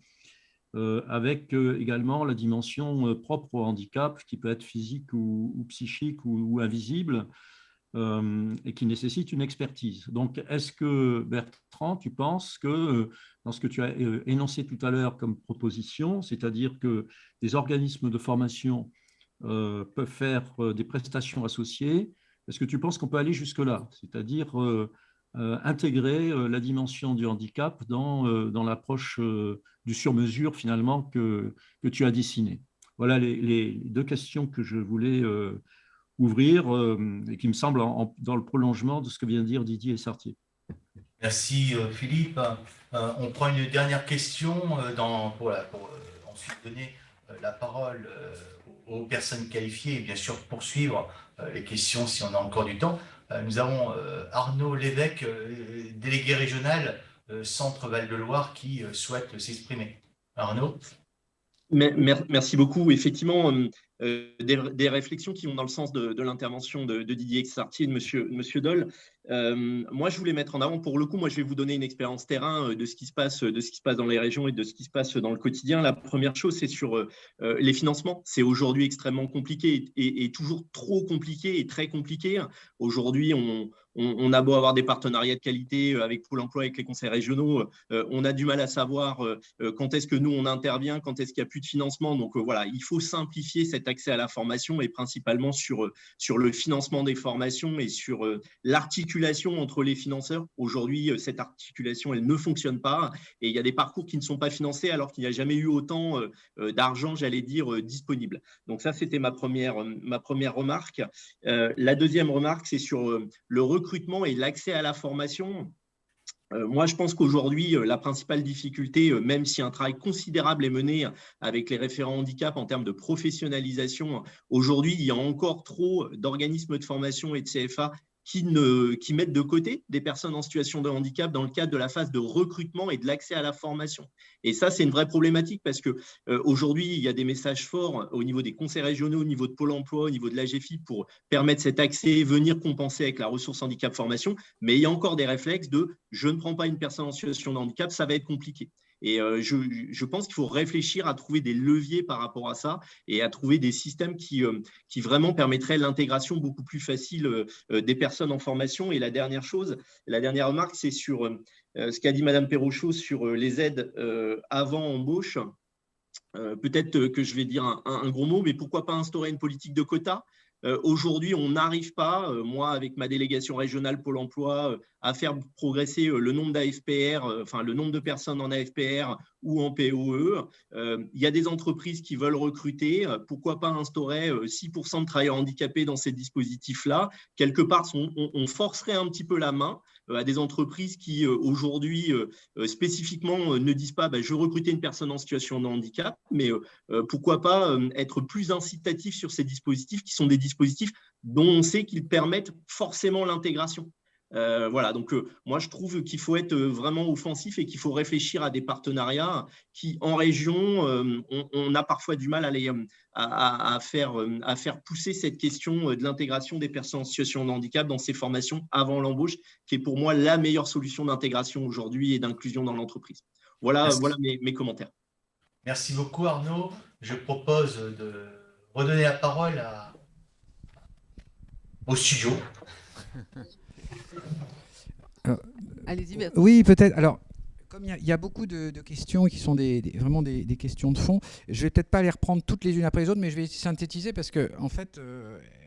avec également la dimension propre au handicap, qui peut être physique ou psychique ou invisible, et qui nécessitent une expertise. Donc, est-ce que, Bertrand, tu penses que dans ce que tu as énoncé tout à l'heure comme proposition, c'est-à-dire que des organismes de formation peuvent faire des prestations associées, est-ce que tu penses qu'on peut aller jusque-là, c'est-à-dire intégrer la dimension du handicap dans l'approche du sur-mesure finalement que tu as dessiné? Voilà les deux questions que je voulais ouvrir et qui me semblent dans le prolongement de ce que vient de dire Didier Sartier. Merci Philippe. On prend une dernière question pour ensuite donner la parole aux personnes qualifiées et bien sûr poursuivre les questions si on a encore du temps. Nous avons Arnaud Lévesque, délégué régional Centre Val-de-Loire, qui souhaite s'exprimer. Arnaud? Merci beaucoup. Effectivement, des réflexions qui vont dans le sens de l'intervention de Didier Sartier et de Monsieur Doll. Moi, je voulais mettre en avant, pour le coup, moi, je vais vous donner une expérience terrain de ce qui se passe dans les régions et de ce qui se passe dans le quotidien. La première chose, c'est sur les financements. C'est aujourd'hui extrêmement compliqué et toujours trop compliqué et très compliqué. Aujourd'hui, on a beau avoir des partenariats de qualité avec Pôle emploi, avec les conseils régionaux, on a du mal à savoir quand est-ce que nous, on intervient, quand est-ce qu'il n'y a plus de financement. Donc voilà, il faut simplifier cet accès à la formation et principalement sur le financement des formations et sur l'articulation entre les financeurs. Aujourd'hui, cette articulation, elle ne fonctionne pas et il y a des parcours qui ne sont pas financés alors qu'il n'y a jamais eu autant d'argent, j'allais dire, disponible. Donc ça, c'était ma première remarque. La deuxième remarque, c'est sur le recrutement et l'accès à la formation. Moi, je pense qu'aujourd'hui, la principale difficulté, même si un travail considérable est mené avec les référents handicap en termes de professionnalisation, aujourd'hui, il y a encore trop d'organismes de formation et de CFA qui mettent de côté des personnes en situation de handicap dans le cadre de la phase de recrutement et de l'accès à la formation. Et ça, c'est une vraie problématique parce qu'aujourd'hui, il y a des messages forts au niveau des conseils régionaux, au niveau de Pôle emploi, au niveau de la GFIP pour permettre cet accès, venir compenser avec la ressource handicap formation. Mais il y a encore des réflexes de « je ne prends pas une personne en situation de handicap, ça va être compliqué ». Et je pense qu'il faut réfléchir à trouver des leviers par rapport à ça et à trouver des systèmes qui vraiment permettraient l'intégration beaucoup plus facile des personnes en formation. Et la dernière remarque, c'est sur ce qu'a dit Madame Perrochot sur les aides avant embauche. Peut-être que je vais dire un gros mot, mais pourquoi pas instaurer une politique de quotas? Aujourd'hui, on n'arrive pas, moi avec ma délégation régionale Pôle emploi, à faire progresser le nombre d'AFPR, enfin le nombre de personnes en AFPR ou en POE. Il y a des entreprises qui veulent recruter. Pourquoi pas instaurer 6% de travailleurs handicapés dans ces dispositifs-là? Quelque part, on forcerait un petit peu la main à des entreprises qui aujourd'hui spécifiquement ne disent pas je veux recruter une personne en situation de handicap, mais pourquoi pas être plus incitatif sur ces dispositifs qui sont des dispositifs dont on sait qu'ils permettent forcément l'intégration. Voilà, donc moi je trouve qu'il faut être vraiment offensif et qu'il faut réfléchir à des partenariats qui en région, on a parfois du mal à faire pousser cette question de l'intégration des personnes en situation de handicap dans ces formations avant l'embauche, qui est pour moi la meilleure solution d'intégration aujourd'hui et d'inclusion dans l'entreprise. Voilà mes commentaires. Merci beaucoup Arnaud. Je propose de redonner la parole au studio. Allez-y, Bertrand. Oui, peut-être. Alors, comme il y a beaucoup de questions qui sont vraiment des questions de fond, je vais peut-être pas les reprendre toutes les unes après les autres, mais je vais synthétiser parce que en fait,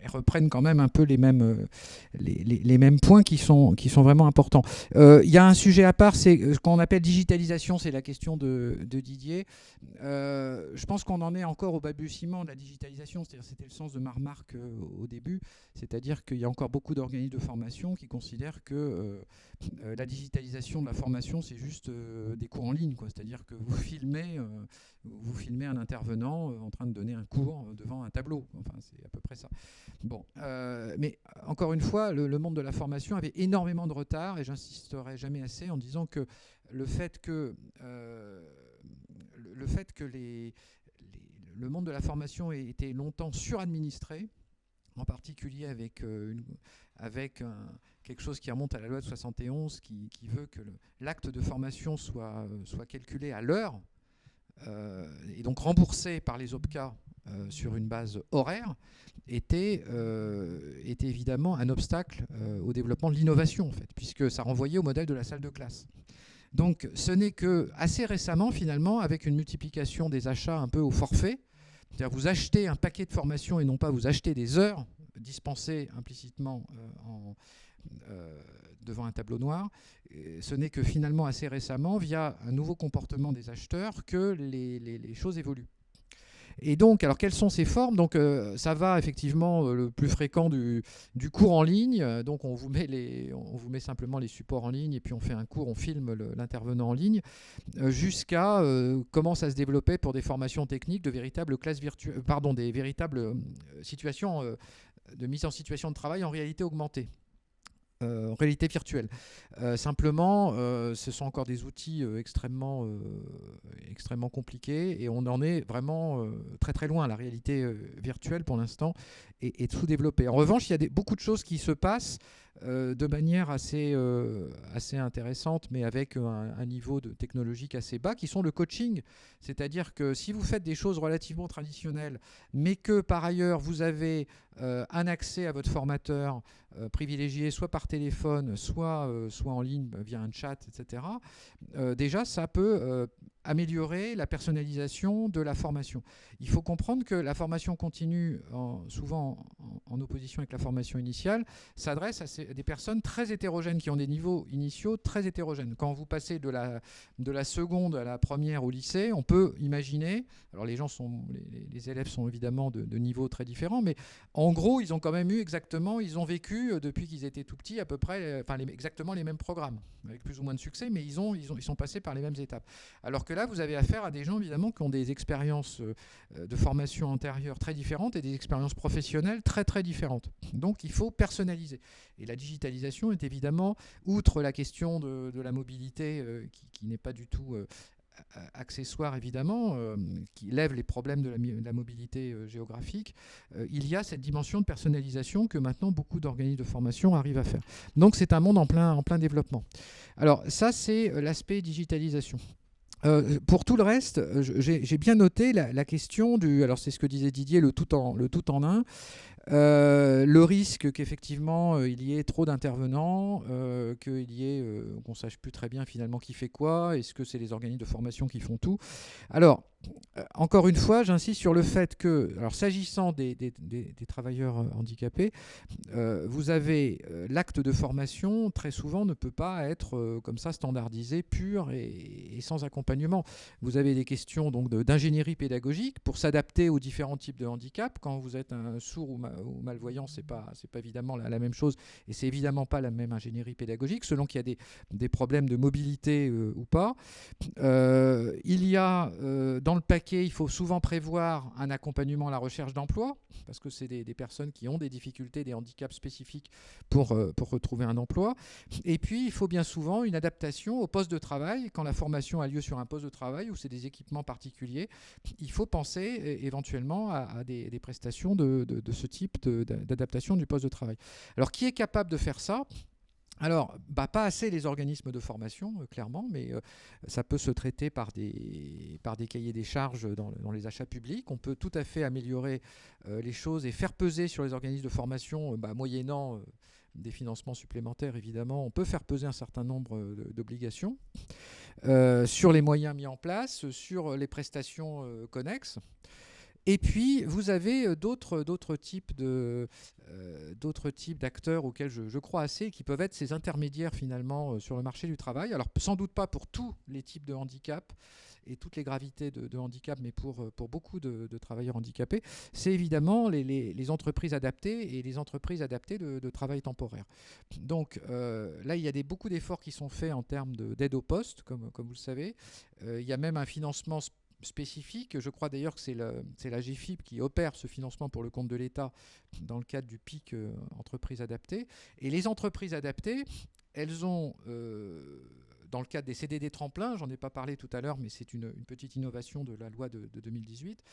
elles reprennent quand même un peu les mêmes points qui sont vraiment importants. Il y a un sujet à part, c'est ce qu'on appelle digitalisation, c'est la question de Didier. Je pense qu'on en est encore au balbutiement de la digitalisation, c'est-à-dire c'était le sens de ma remarque au début, c'est-à-dire qu'il y a encore beaucoup d'organismes de formation qui considèrent que la digitalisation de la formation, c'est juste des cours en ligne, quoi. C'est-à-dire que vous filmez un intervenant en train de donner un cours devant un tableau. Enfin, c'est à peu près ça. Bon, mais encore une fois, le monde de la formation avait énormément de retard et j'insisterai jamais assez en disant que le fait que le monde de la formation ait été longtemps suradministré, en particulier avec quelque chose qui remonte à la loi de 71 qui veut que l'acte de formation soit calculé à l'heure et donc remboursé par les OPCA sur une base horaire était évidemment un obstacle au développement de l'innovation, en fait, puisque ça renvoyait au modèle de la salle de classe. Donc ce n'est que assez récemment, finalement, avec une multiplication des achats un peu au forfait, c'est-à-dire vous achetez un paquet de formation et non pas vous achetez des heures dispensées implicitement devant un tableau noir, ce n'est que finalement assez récemment, via un nouveau comportement des acheteurs, que les choses évoluent. Et donc, alors quelles sont ces formes? Donc, ça va effectivement le plus fréquent du cours en ligne. Donc, on vous met simplement les supports en ligne et puis on fait un cours, on filme l'intervenant en ligne, jusqu'à commence à se développer pour des formations techniques de véritables classes virtuelles, des véritables situations de mise en situation de travail en réalité augmentée. En réalité virtuelle. Simplement, ce sont encore des outils extrêmement compliqués et on en est vraiment très très loin. La réalité virtuelle pour l'instant est sous-développée. En revanche, il y a beaucoup de choses qui se passent de manière assez intéressante, mais avec un niveau technologique assez bas, qui sont le coaching. C'est-à-dire que si vous faites des choses relativement traditionnelles, mais que par ailleurs vous avez un accès à votre formateur privilégié, soit par téléphone, soit en ligne via un chat, etc., déjà ça peut améliorer la personnalisation de la formation. Il faut comprendre que la formation continue, souvent en opposition avec la formation initiale, s'adresse à des personnes très hétérogènes, qui ont des niveaux initiaux très hétérogènes. Quand vous passez de la seconde à la première au lycée, on peut imaginer, alors les élèves sont évidemment de niveaux très différents, mais en gros, ils ont quand même ils ont vécu depuis qu'ils étaient tout petits à peu près, exactement les mêmes programmes, avec plus ou moins de succès, mais ils sont passés par les mêmes étapes. Alors que là, vous avez affaire à des gens, évidemment, qui ont des expériences de formation antérieure très différentes et des expériences professionnelles très, très différentes. Donc, il faut personnaliser. Et la digitalisation est évidemment, outre la question de la mobilité, qui n'est pas du tout accessoire, évidemment, qui lève les problèmes de la mobilité géographique, il y a cette dimension de personnalisation que maintenant beaucoup d'organismes de formation arrivent à faire. Donc, c'est un monde en plein développement. Alors, ça, c'est l'aspect digitalisation. Pour tout le reste, j'ai bien noté la question alors c'est ce que disait Didier, le tout en un. Le risque qu'effectivement il y ait trop d'intervenants, qu'on ne sache plus très bien finalement qui fait quoi, est-ce que c'est les organismes de formation qui font tout? Alors, encore une fois, j'insiste sur le fait que, alors s'agissant des travailleurs handicapés, vous avez l'acte de formation, très souvent, ne peut pas être comme ça standardisé, pur et sans accompagnement. Vous avez des questions donc d'ingénierie pédagogique pour s'adapter aux différents types de handicap. Quand vous êtes un sourd ou malvoyant, c'est pas évidemment la même chose, et c'est évidemment pas la même ingénierie pédagogique, selon qu'il y a des problèmes de mobilité ou pas. Il y a dans le paquet, il faut souvent prévoir un accompagnement à la recherche d'emploi, parce que c'est des personnes qui ont des difficultés, des handicaps spécifiques pour retrouver un emploi. Et puis, il faut bien souvent une adaptation au poste de travail. Quand la formation a lieu sur un poste de travail où c'est des équipements particuliers, il faut penser éventuellement à des prestations de ce type d'adaptation du poste de travail. Alors, qui est capable de faire ça ? Alors, pas assez les organismes de formation, clairement, mais ça peut se traiter par des cahiers des charges dans les achats publics. On peut tout à fait améliorer les choses et faire peser sur les organismes de formation, moyennant des financements supplémentaires, évidemment, on peut faire peser un certain nombre d'obligations sur les moyens mis en place, sur les prestations connexes. Et puis, vous avez d'autres types d'acteurs auxquels je crois assez, qui peuvent être ces intermédiaires finalement sur le marché du travail. Alors, sans doute pas pour tous les types de handicap et toutes les gravités de handicap, mais pour beaucoup de travailleurs handicapés, c'est évidemment les entreprises adaptées et les entreprises adaptées de travail temporaire. Donc là, il y a beaucoup d'efforts qui sont faits en termes d'aide au poste, comme vous le savez. Il y a même un financement spécifique. Je crois d'ailleurs que c'est la GFIP qui opère ce financement pour le compte de l'État dans le cadre du PIC entreprises adaptées. Et les entreprises adaptées, elles ont, dans le cadre des CDD tremplins, j'en ai pas parlé tout à l'heure, mais c'est une petite innovation de la loi de 2018,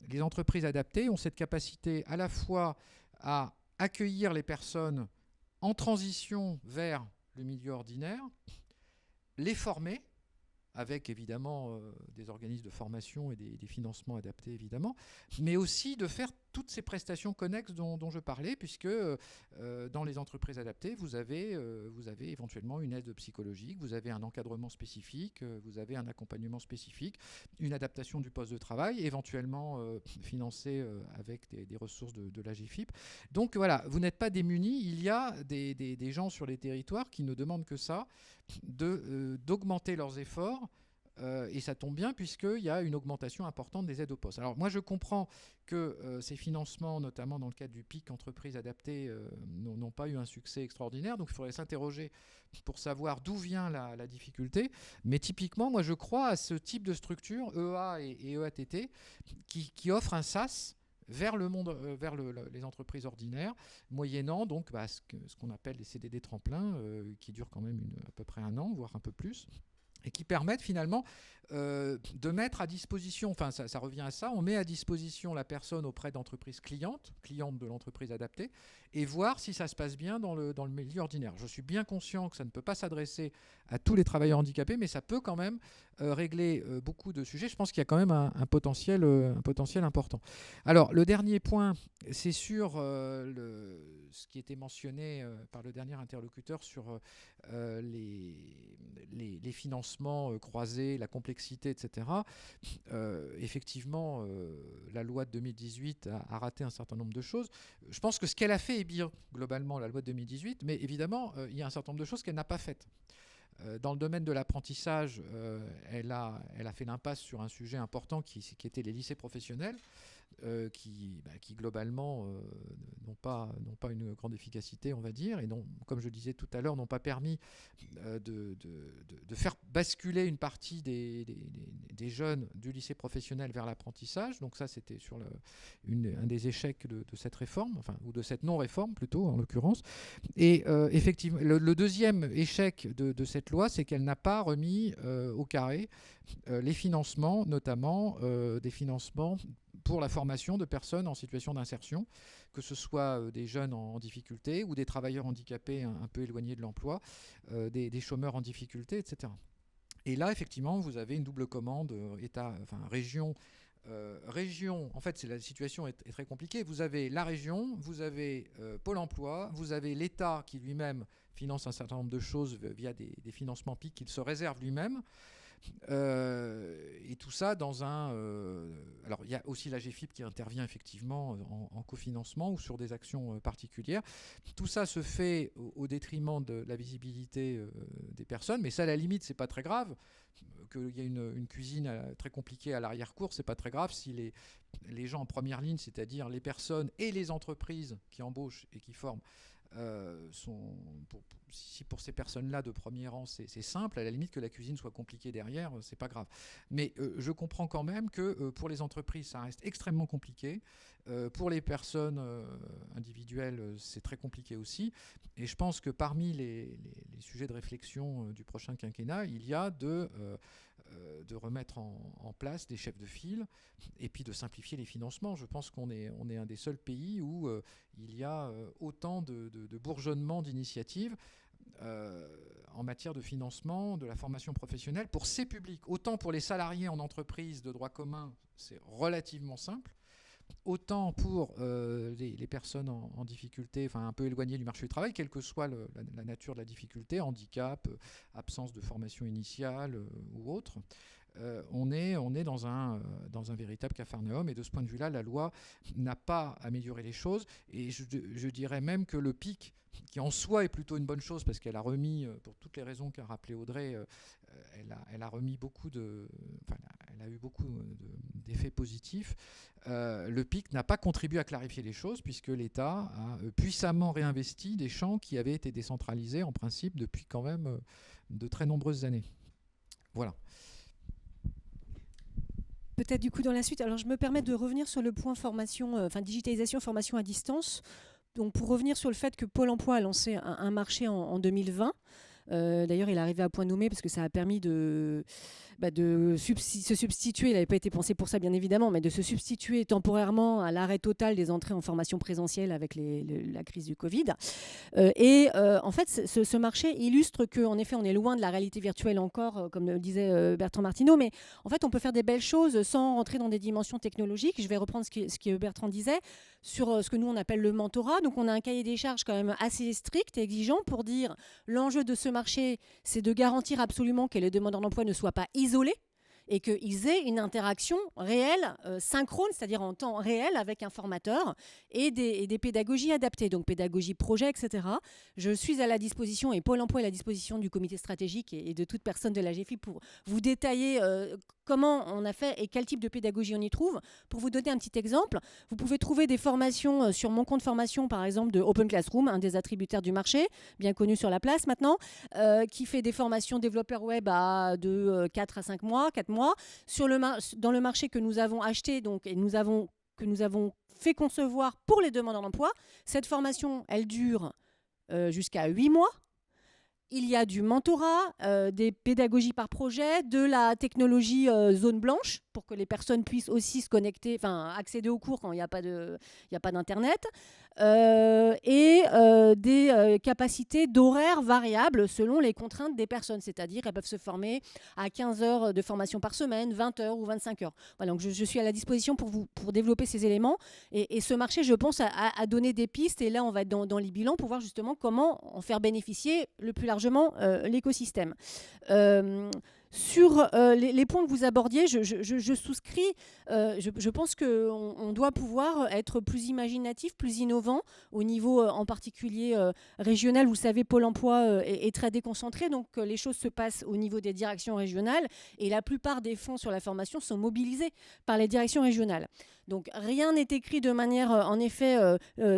les entreprises adaptées ont cette capacité à la fois à accueillir les personnes en transition vers le milieu ordinaire, les former avec évidemment des organismes de formation et des financements adaptés évidemment, mais aussi de faire toutes ces prestations connexes dont je parlais, puisque dans les entreprises adaptées, vous avez éventuellement une aide psychologique, vous avez un encadrement spécifique, vous avez un accompagnement spécifique, une adaptation du poste de travail, éventuellement financée avec des ressources de l'AGFIP. Donc voilà, vous n'êtes pas démunis, il y a des gens sur les territoires qui ne demandent que ça, d'augmenter leurs efforts. Et ça tombe bien puisqu'il y a une augmentation importante des aides au poste. Alors moi je comprends que ces financements, notamment dans le cadre du PIC entreprise adaptée, n'ont pas eu un succès extraordinaire. Donc il faudrait s'interroger pour savoir d'où vient la difficulté. Mais typiquement, moi je crois à ce type de structure, EA et EATT, qui offrent un SAS vers le monde, vers les entreprises ordinaires, moyennant donc ce qu'on appelle les CDD tremplins, qui durent quand même à peu près 1 an, voire un peu plus, et qui permettent finalement de mettre à disposition, enfin ça revient à ça, on met à disposition la personne auprès d'entreprises clientes de l'entreprise adaptée, et voir si ça se passe bien dans le milieu ordinaire. Je suis bien conscient que ça ne peut pas s'adresser à tous les travailleurs handicapés, mais ça peut quand même régler beaucoup de sujets. Je pense qu'il y a quand même un potentiel important. Alors le dernier point, c'est sur ce qui était mentionné par le dernier interlocuteur sur les financements croisés, la complexité, etc. Effectivement, la loi de 2018 a raté un certain nombre de choses. Je pense que ce qu'elle a fait est bien, globalement, la loi de 2018, mais évidemment, il y a un certain nombre de choses qu'elle n'a pas faites. Dans le domaine de l'apprentissage, elle a fait l'impasse sur un sujet important qui était les lycées professionnels, qui globalement n'ont pas une grande efficacité, on va dire, et dont, comme je disais tout à l'heure, n'ont pas permis de faire basculer une partie des jeunes du lycée professionnel vers l'apprentissage. Donc ça, c'était sur un des échecs de cette réforme, ou de cette non-réforme plutôt, en l'occurrence. Et effectivement, le deuxième échec de cette loi, c'est qu'elle n'a pas remis au carré les financements, notamment des financements pour la formation de personnes en situation d'insertion, que ce soit des jeunes en difficulté ou des travailleurs handicapés un peu éloignés de l'emploi, des chômeurs en difficulté, etc. Et là, effectivement, vous avez une double commande région. En fait, la situation est très compliquée. Vous avez la région, vous avez Pôle emploi, vous avez l'État qui lui-même finance un certain nombre de choses via des financements PIC qu'il se réserve lui-même. Et tout ça dans alors il y a aussi l'AGFIP qui intervient effectivement en cofinancement ou sur des actions particulières. Tout ça se fait au détriment de la visibilité des personnes, mais ça à la limite c'est pas très grave. Qu'il y ait une cuisine très compliquée à l'arrière-cour, c'est pas très grave si les gens en première ligne, c'est-à-dire les personnes et les entreprises qui embauchent et qui forment, si pour ces personnes-là de premier rang c'est simple, à la limite que la cuisine soit compliquée derrière, c'est pas grave. Mais je comprends quand même que pour les entreprises ça reste extrêmement compliqué, pour les personnes individuelles c'est très compliqué aussi, et je pense que parmi les sujets de réflexion du prochain quinquennat, il y a de remettre en place des chefs de file et puis de simplifier les financements. Je pense qu'on est un des seuls pays où il y a autant de bourgeonnement d'initiatives en matière de financement de la formation professionnelle pour ces publics. Autant pour les salariés en entreprise de droit commun, c'est relativement simple. Autant pour les personnes en difficulté, un peu éloignées du marché du travail, quelle que soit la nature de la difficulté, handicap, absence de formation initiale ou autre, on est dans un véritable capharnaüm. Et de ce point de vue-là, la loi n'a pas amélioré les choses. Et je dirais même que le PIC, qui en soi est plutôt une bonne chose parce qu'elle a remis, pour toutes les raisons qu'a rappelé Audrey, elle a remis elle a eu beaucoup d'effets positifs. Le PIC n'a pas contribué à clarifier les choses puisque l'État a puissamment réinvesti des champs qui avaient été décentralisés en principe depuis quand même de très nombreuses années. Voilà. Peut-être du coup dans la suite, alors je me permets de revenir sur le point formation, digitalisation, formation à distance. Donc pour revenir sur le fait que Pôle emploi a lancé un marché en 2020, D'ailleurs, il est arrivé à point nommé parce que ça a permis de se substituer, il n'avait pas été pensé pour ça bien évidemment, mais de se substituer temporairement à l'arrêt total des entrées en formation présentielle avec la crise du Covid. En fait, ce marché illustre qu'en effet, on est loin de la réalité virtuelle encore, comme le disait Bertrand Martineau, mais en fait, on peut faire des belles choses sans rentrer dans des dimensions technologiques. Je vais reprendre ce que Bertrand disait sur ce que nous, on appelle le mentorat. Donc, on a un cahier des charges quand même assez strict et exigeant pour dire l'enjeu de ce marché, c'est de garantir absolument que les demandeurs d'emploi ne soient pas isolés et qu'ils aient une interaction réelle, synchrone, c'est-à-dire en temps réel avec un formateur et des pédagogies adaptées, donc pédagogie projet, etc. Je suis à la disposition, et Pôle emploi est à la disposition du comité stratégique et de toute personne de la GFIP pour vous détailler comment on a fait et quel type de pédagogie on y trouve. Pour vous donner un petit exemple, vous pouvez trouver des formations sur mon compte formation, par exemple, de Open Classroom, un des attributaires du marché, bien connu sur la place maintenant, qui fait des formations développeurs web de 4 à 5 mois, 4 mois, dans le marché que nous avons acheté donc, et que nous avons fait concevoir pour les demandeurs d'emploi. Cette formation, elle dure jusqu'à 8 mois. Il y a du mentorat, des pédagogies par projet, de la technologie zone blanche pour que les personnes puissent aussi se connecter, enfin accéder aux cours quand il n'y a pas d'internet, et des capacités d'horaire variables selon les contraintes des personnes, c'est-à-dire elles peuvent se former à 15 heures de formation par semaine, 20 heures ou 25 heures. Voilà, donc je suis à la disposition pour développer ces éléments et ce marché, je pense, a donné des pistes et là on va être dans les bilans pour voir justement comment en faire bénéficier le plus largement l'écosystème. Sur les points que vous abordiez, je souscris. Je pense qu'on doit pouvoir être plus imaginatif, plus innovant au niveau en particulier régional. Vous savez, Pôle emploi est très déconcentré, donc les choses se passent au niveau des directions régionales et la plupart des fonds sur la formation sont mobilisés par les directions régionales. Donc rien n'est écrit de manière en effet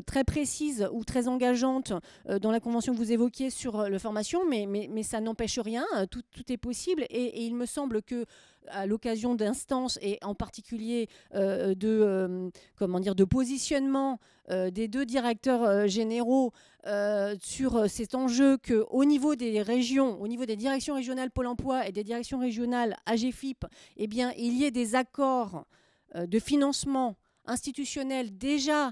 très précise ou très engageante dans la convention que vous évoquiez sur la formation, mais ça n'empêche rien, tout est possible et il me semble que à l'occasion d'instances et en particulier de positionnement des deux directeurs généraux sur cet enjeu qu'au niveau des régions, au niveau des directions régionales Pôle emploi et des directions régionales AGFIP, eh bien, il y ait des accords de financement institutionnel déjà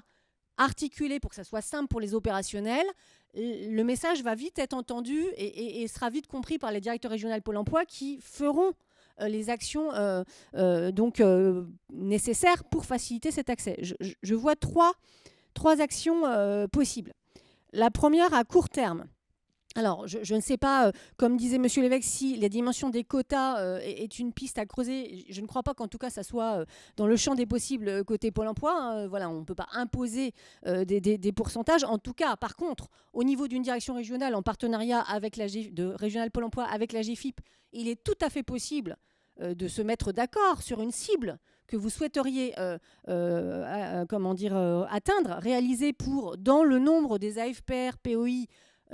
articulés pour que ça soit simple pour les opérationnels, le message va vite être entendu et sera vite compris par les directeurs régionaux Pôle emploi qui feront les actions nécessaires pour faciliter cet accès. Je vois trois actions possibles. La première à court terme. Alors, je ne sais pas, comme disait M. Lévesque, si la dimension des quotas est une piste à creuser. Je ne crois pas qu'en tout cas, ça soit dans le champ des possibles côté Pôle emploi. Voilà, on ne peut pas imposer des pourcentages. En tout cas, par contre, au niveau d'une direction régionale, en partenariat avec régionale Pôle emploi avec la GFIP, il est tout à fait possible de se mettre d'accord sur une cible que vous souhaiteriez atteindre, réaliser dans le nombre des AFPR, POI,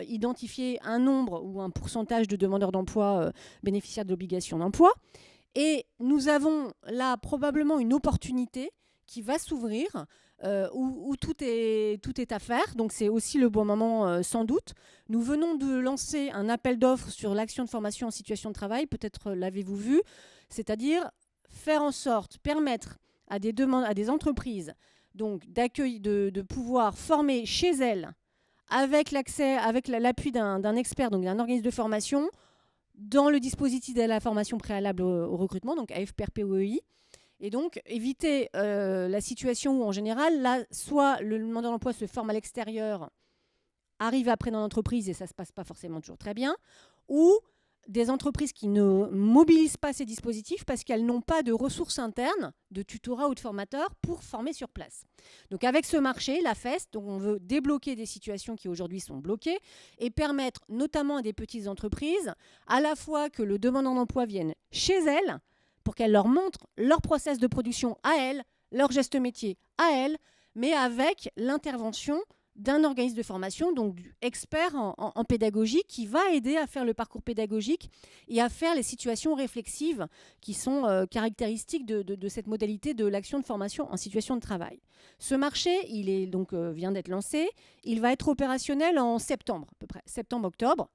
identifier un nombre ou un pourcentage de demandeurs d'emploi bénéficiaires de l'obligation d'emploi. Et nous avons là probablement une opportunité qui va s'ouvrir où tout est à faire. Donc c'est aussi le bon moment sans doute. Nous venons de lancer un appel d'offres sur l'action de formation en situation de travail. Peut-être l'avez-vous vu. C'est-à-dire faire en sorte, permettre à des entreprises donc, d'accueil, de pouvoir former chez elles avec l'appui d'un expert, donc d'un organisme de formation, dans le dispositif de la formation préalable au recrutement, donc AFPR POEI, et donc éviter la situation où en général, là, soit le demandeur d'emploi se forme à l'extérieur, arrive après dans l'entreprise et ça ne se passe pas forcément toujours très bien, ou des entreprises qui ne mobilisent pas ces dispositifs parce qu'elles n'ont pas de ressources internes, de tutorat ou de formateurs pour former sur place. Donc avec ce marché, la FEST, donc on veut débloquer des situations qui aujourd'hui sont bloquées et permettre notamment à des petites entreprises à la fois que le demandeur d'emploi vienne chez elles pour qu'elles leur montrent leur process de production à elles, leur geste métier à elles, mais avec l'intervention d'un organisme de formation, donc du expert en pédagogie qui va aider à faire le parcours pédagogique et à faire les situations réflexives qui sont caractéristiques de cette modalité de l'action de formation en situation de travail. Ce marché, il est donc vient d'être lancé. Il va être opérationnel en septembre, à peu près, septembre-octobre.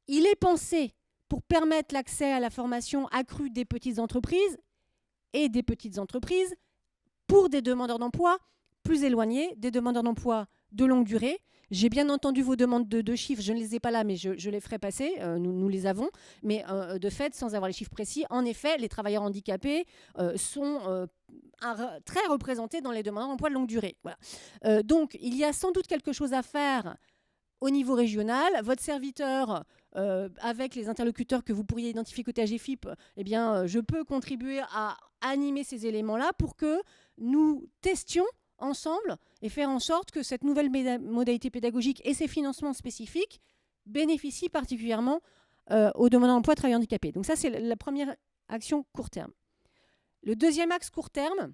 il est pensé pour permettre l'accès à la formation accrue des petites entreprises et des petites entreprises pour des demandeurs d'emploi plus éloignés, des demandeurs d'emploi de longue durée. J'ai bien entendu vos demandes de chiffres, je ne les ai pas là, mais je les ferai passer, nous les avons. Mais de fait, sans avoir les chiffres précis, en effet, les travailleurs handicapés sont très représentés dans les demandeurs d'emploi de longue durée. Voilà. Donc, il y a sans doute quelque chose à faire au niveau régional. Votre serviteur, avec les interlocuteurs que vous pourriez identifier côté AGFIP, eh bien, je peux contribuer à animer ces éléments-là pour que nous testions ensemble et faire en sorte que cette nouvelle modalité pédagogique et ses financements spécifiques bénéficient particulièrement aux demandeurs d'emploi travailleurs handicapés. Donc ça, c'est la première action court terme. Le deuxième axe court terme,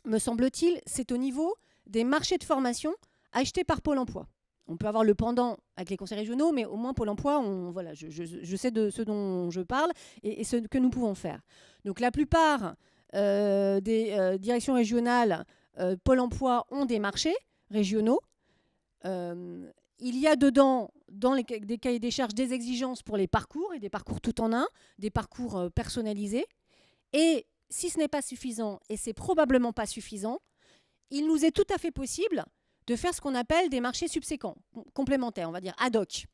me semble-t-il, c'est au niveau des marchés de formation achetés par Pôle emploi. On peut avoir le pendant avec les conseils régionaux, mais au moins Pôle emploi, voilà, je sais de ce dont je parle et ce que nous pouvons faire. Donc la plupart des directions régionales Pôle emploi ont des marchés régionaux. Il y a dedans, dans des cahiers des charges, des exigences pour les parcours, et des parcours tout en un, des parcours personnalisés. Et si ce n'est pas suffisant, et c'est probablement pas suffisant, il nous est tout à fait possible de faire ce qu'on appelle des marchés subséquents, complémentaires, on va dire ad hoc,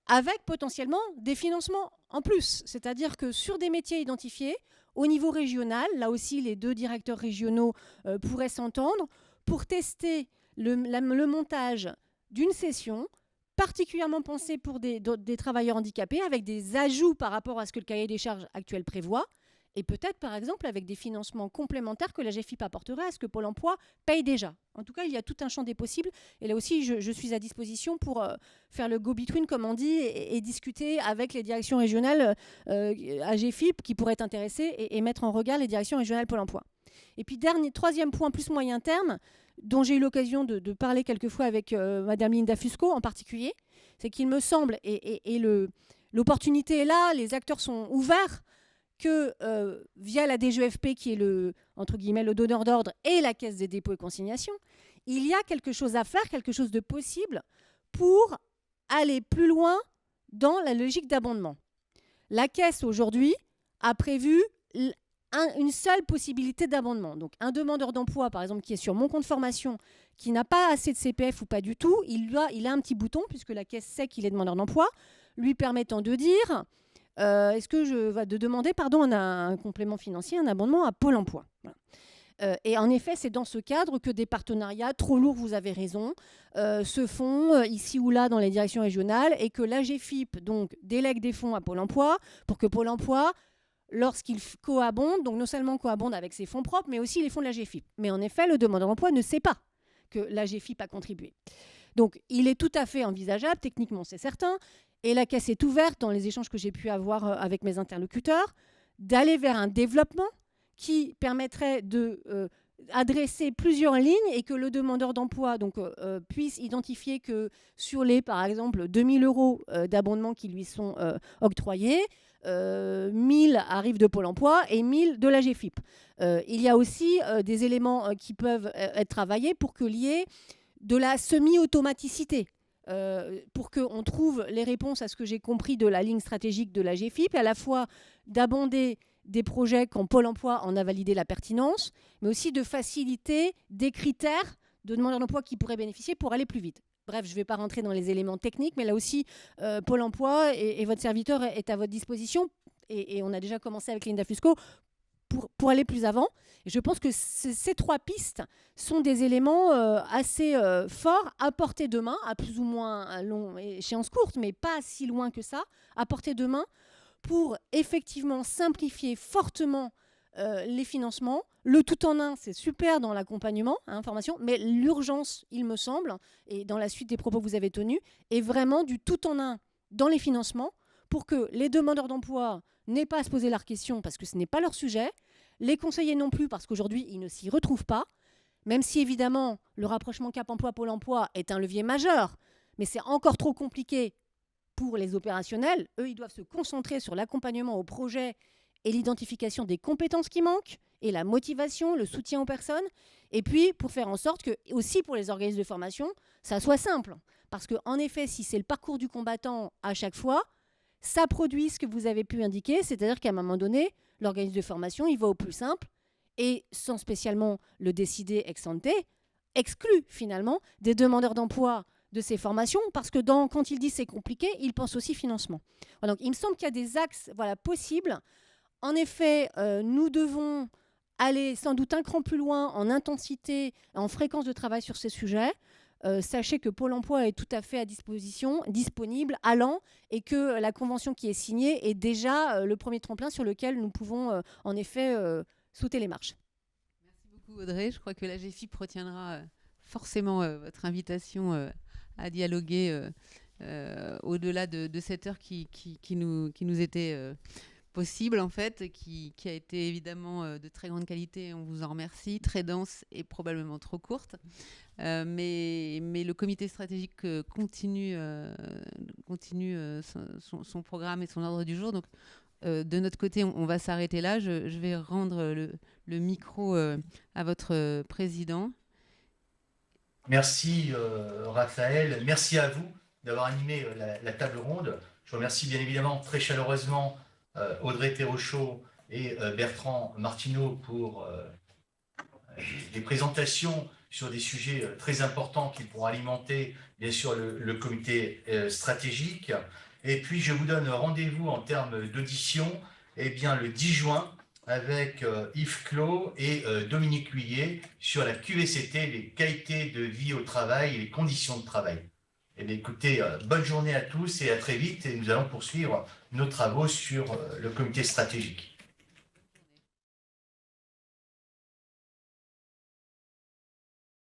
avec potentiellement des financements en plus. C'est-à-dire que sur des métiers identifiés, au niveau régional, là aussi les deux directeurs régionaux pourraient s'entendre pour tester le montage d'une session particulièrement pensée pour des travailleurs handicapés, avec des ajouts par rapport à ce que le cahier des charges actuel prévoit, et peut-être par exemple avec des financements complémentaires que la GFIP apporterait à ce que Pôle emploi paye déjà. En tout cas, il y a tout un champ des possibles, et là aussi je suis à disposition pour faire le go-between, comme on dit, et discuter avec les directions régionales AGFIP qui pourraient être intéressées, et mettre en regard les directions régionales Pôle emploi. Et puis troisième point plus moyen terme, dont j'ai eu l'occasion de parler quelquefois avec Madame Linda Fusco en particulier, c'est qu'il me semble, et l'opportunité est là, les acteurs sont ouverts, que via la DGEFP, qui est entre guillemets le donneur d'ordre, et la Caisse des dépôts et consignations, il y a quelque chose à faire, quelque chose de possible pour aller plus loin dans la logique d'abondement. La Caisse, aujourd'hui, a prévu une seule possibilité d'abondement. Donc, un demandeur d'emploi, par exemple, qui est sur mon compte formation, qui n'a pas assez de CPF ou pas du tout, il a un petit bouton, puisque la Caisse sait qu'il est demandeur d'emploi, lui permettant de dire... est-ce que je vais demander un complément financier, un abondement à Pôle emploi. Voilà. Et en effet, c'est dans ce cadre que des partenariats, trop lourds, vous avez raison, se font ici ou là dans les directions régionales, et que l'AGFIP donc délègue des fonds à Pôle emploi pour que Pôle emploi, lorsqu'il coabonde, donc non seulement coabonde avec ses fonds propres, mais aussi les fonds de l'AGFIP. Mais en effet, le demandeur d'emploi ne sait pas que l'AGFIP a contribué. Donc, il est tout à fait envisageable, techniquement c'est certain, et la Caisse est ouverte, dans les échanges que j'ai pu avoir avec mes interlocuteurs, d'aller vers un développement qui permettrait d'adresser plusieurs lignes, et que le demandeur d'emploi puisse identifier que sur les, par exemple, 2 000 euros d'abondement qui lui sont octroyés, 1 000 arrivent de Pôle emploi et 1 000 de la GFIP. Il y a aussi des éléments qui peuvent être travaillés pour qu'il y ait de la semi-automaticité, pour qu'on trouve les réponses à ce que j'ai compris de la ligne stratégique de la GFIP, à la fois d'abonder des projets quand Pôle emploi en a validé la pertinence, mais aussi de faciliter des critères de demandeurs d'emploi qui pourraient bénéficier pour aller plus vite. Bref, je ne vais pas rentrer dans les éléments techniques, mais là aussi, Pôle emploi et votre serviteur est à votre disposition, et on a déjà commencé avec Linda Fusco pour aller plus avant. Et je pense que ces trois pistes sont des éléments assez forts à portée de main, à plus ou moins longue échéance courte, mais pas si loin que ça, à portée de main, pour effectivement simplifier fortement les financements. Le tout en un, c'est super dans l'accompagnement, formation, mais l'urgence, il me semble, et dans la suite des propos que vous avez tenus, est vraiment du tout en un dans les financements, pour que les demandeurs d'emploi n'aient pas à se poser leurs questions parce que ce n'est pas leur sujet, les conseillers non plus parce qu'aujourd'hui, ils ne s'y retrouvent pas, même si évidemment le rapprochement Cap Emploi Pôle emploi est un levier majeur, mais c'est encore trop compliqué pour les opérationnels. Eux, ils doivent se concentrer sur l'accompagnement au projet et l'identification des compétences qui manquent, et la motivation, le soutien aux personnes, et puis pour faire en sorte que, aussi pour les organismes de formation, ça soit simple. Parce qu'en effet, si c'est le parcours du combattant à chaque fois, ça produit ce que vous avez pu indiquer, c'est-à-dire qu'à un moment donné, l'organisme de formation, il va au plus simple et sans spécialement le décider ex ante, exclut finalement des demandeurs d'emploi de ces formations, parce que quand il dit c'est compliqué, il pense aussi financement. Voilà, donc il me semble qu'il y a des axes possibles. En effet, nous devons aller sans doute un cran plus loin en intensité, en fréquence de travail sur ces sujets. Sachez que Pôle emploi est tout à fait à disposition, disponible, allant, et que la convention qui est signée est déjà le premier tremplin sur lequel nous pouvons en effet sauter les marches. Merci beaucoup Audrey. Je crois que la GFIP retiendra forcément votre invitation à dialoguer au-delà de cette heure qui nous était possible en fait, qui a été évidemment de très grande qualité, on vous en remercie, très dense et probablement trop courte. Mais le comité stratégique continue son programme et son ordre du jour. Donc, de notre côté, on va s'arrêter là. Je vais rendre le micro à votre président. Merci Raphaël, merci à vous d'avoir animé la table ronde. Je remercie bien évidemment très chaleureusement Audrey Thérochaud et Bertrand Martineau pour des présentations sur des sujets très importants qui pourront alimenter bien sûr le comité stratégique. Et puis je vous donne rendez-vous en termes d'audition le 10 juin avec Yves Clos et Dominique Huillet sur la QVCT, les qualités de vie au travail et les conditions de travail. Et bien, écoutez, bonne journée à tous et à très vite. Et nous allons poursuivre nos travaux sur le comité stratégique.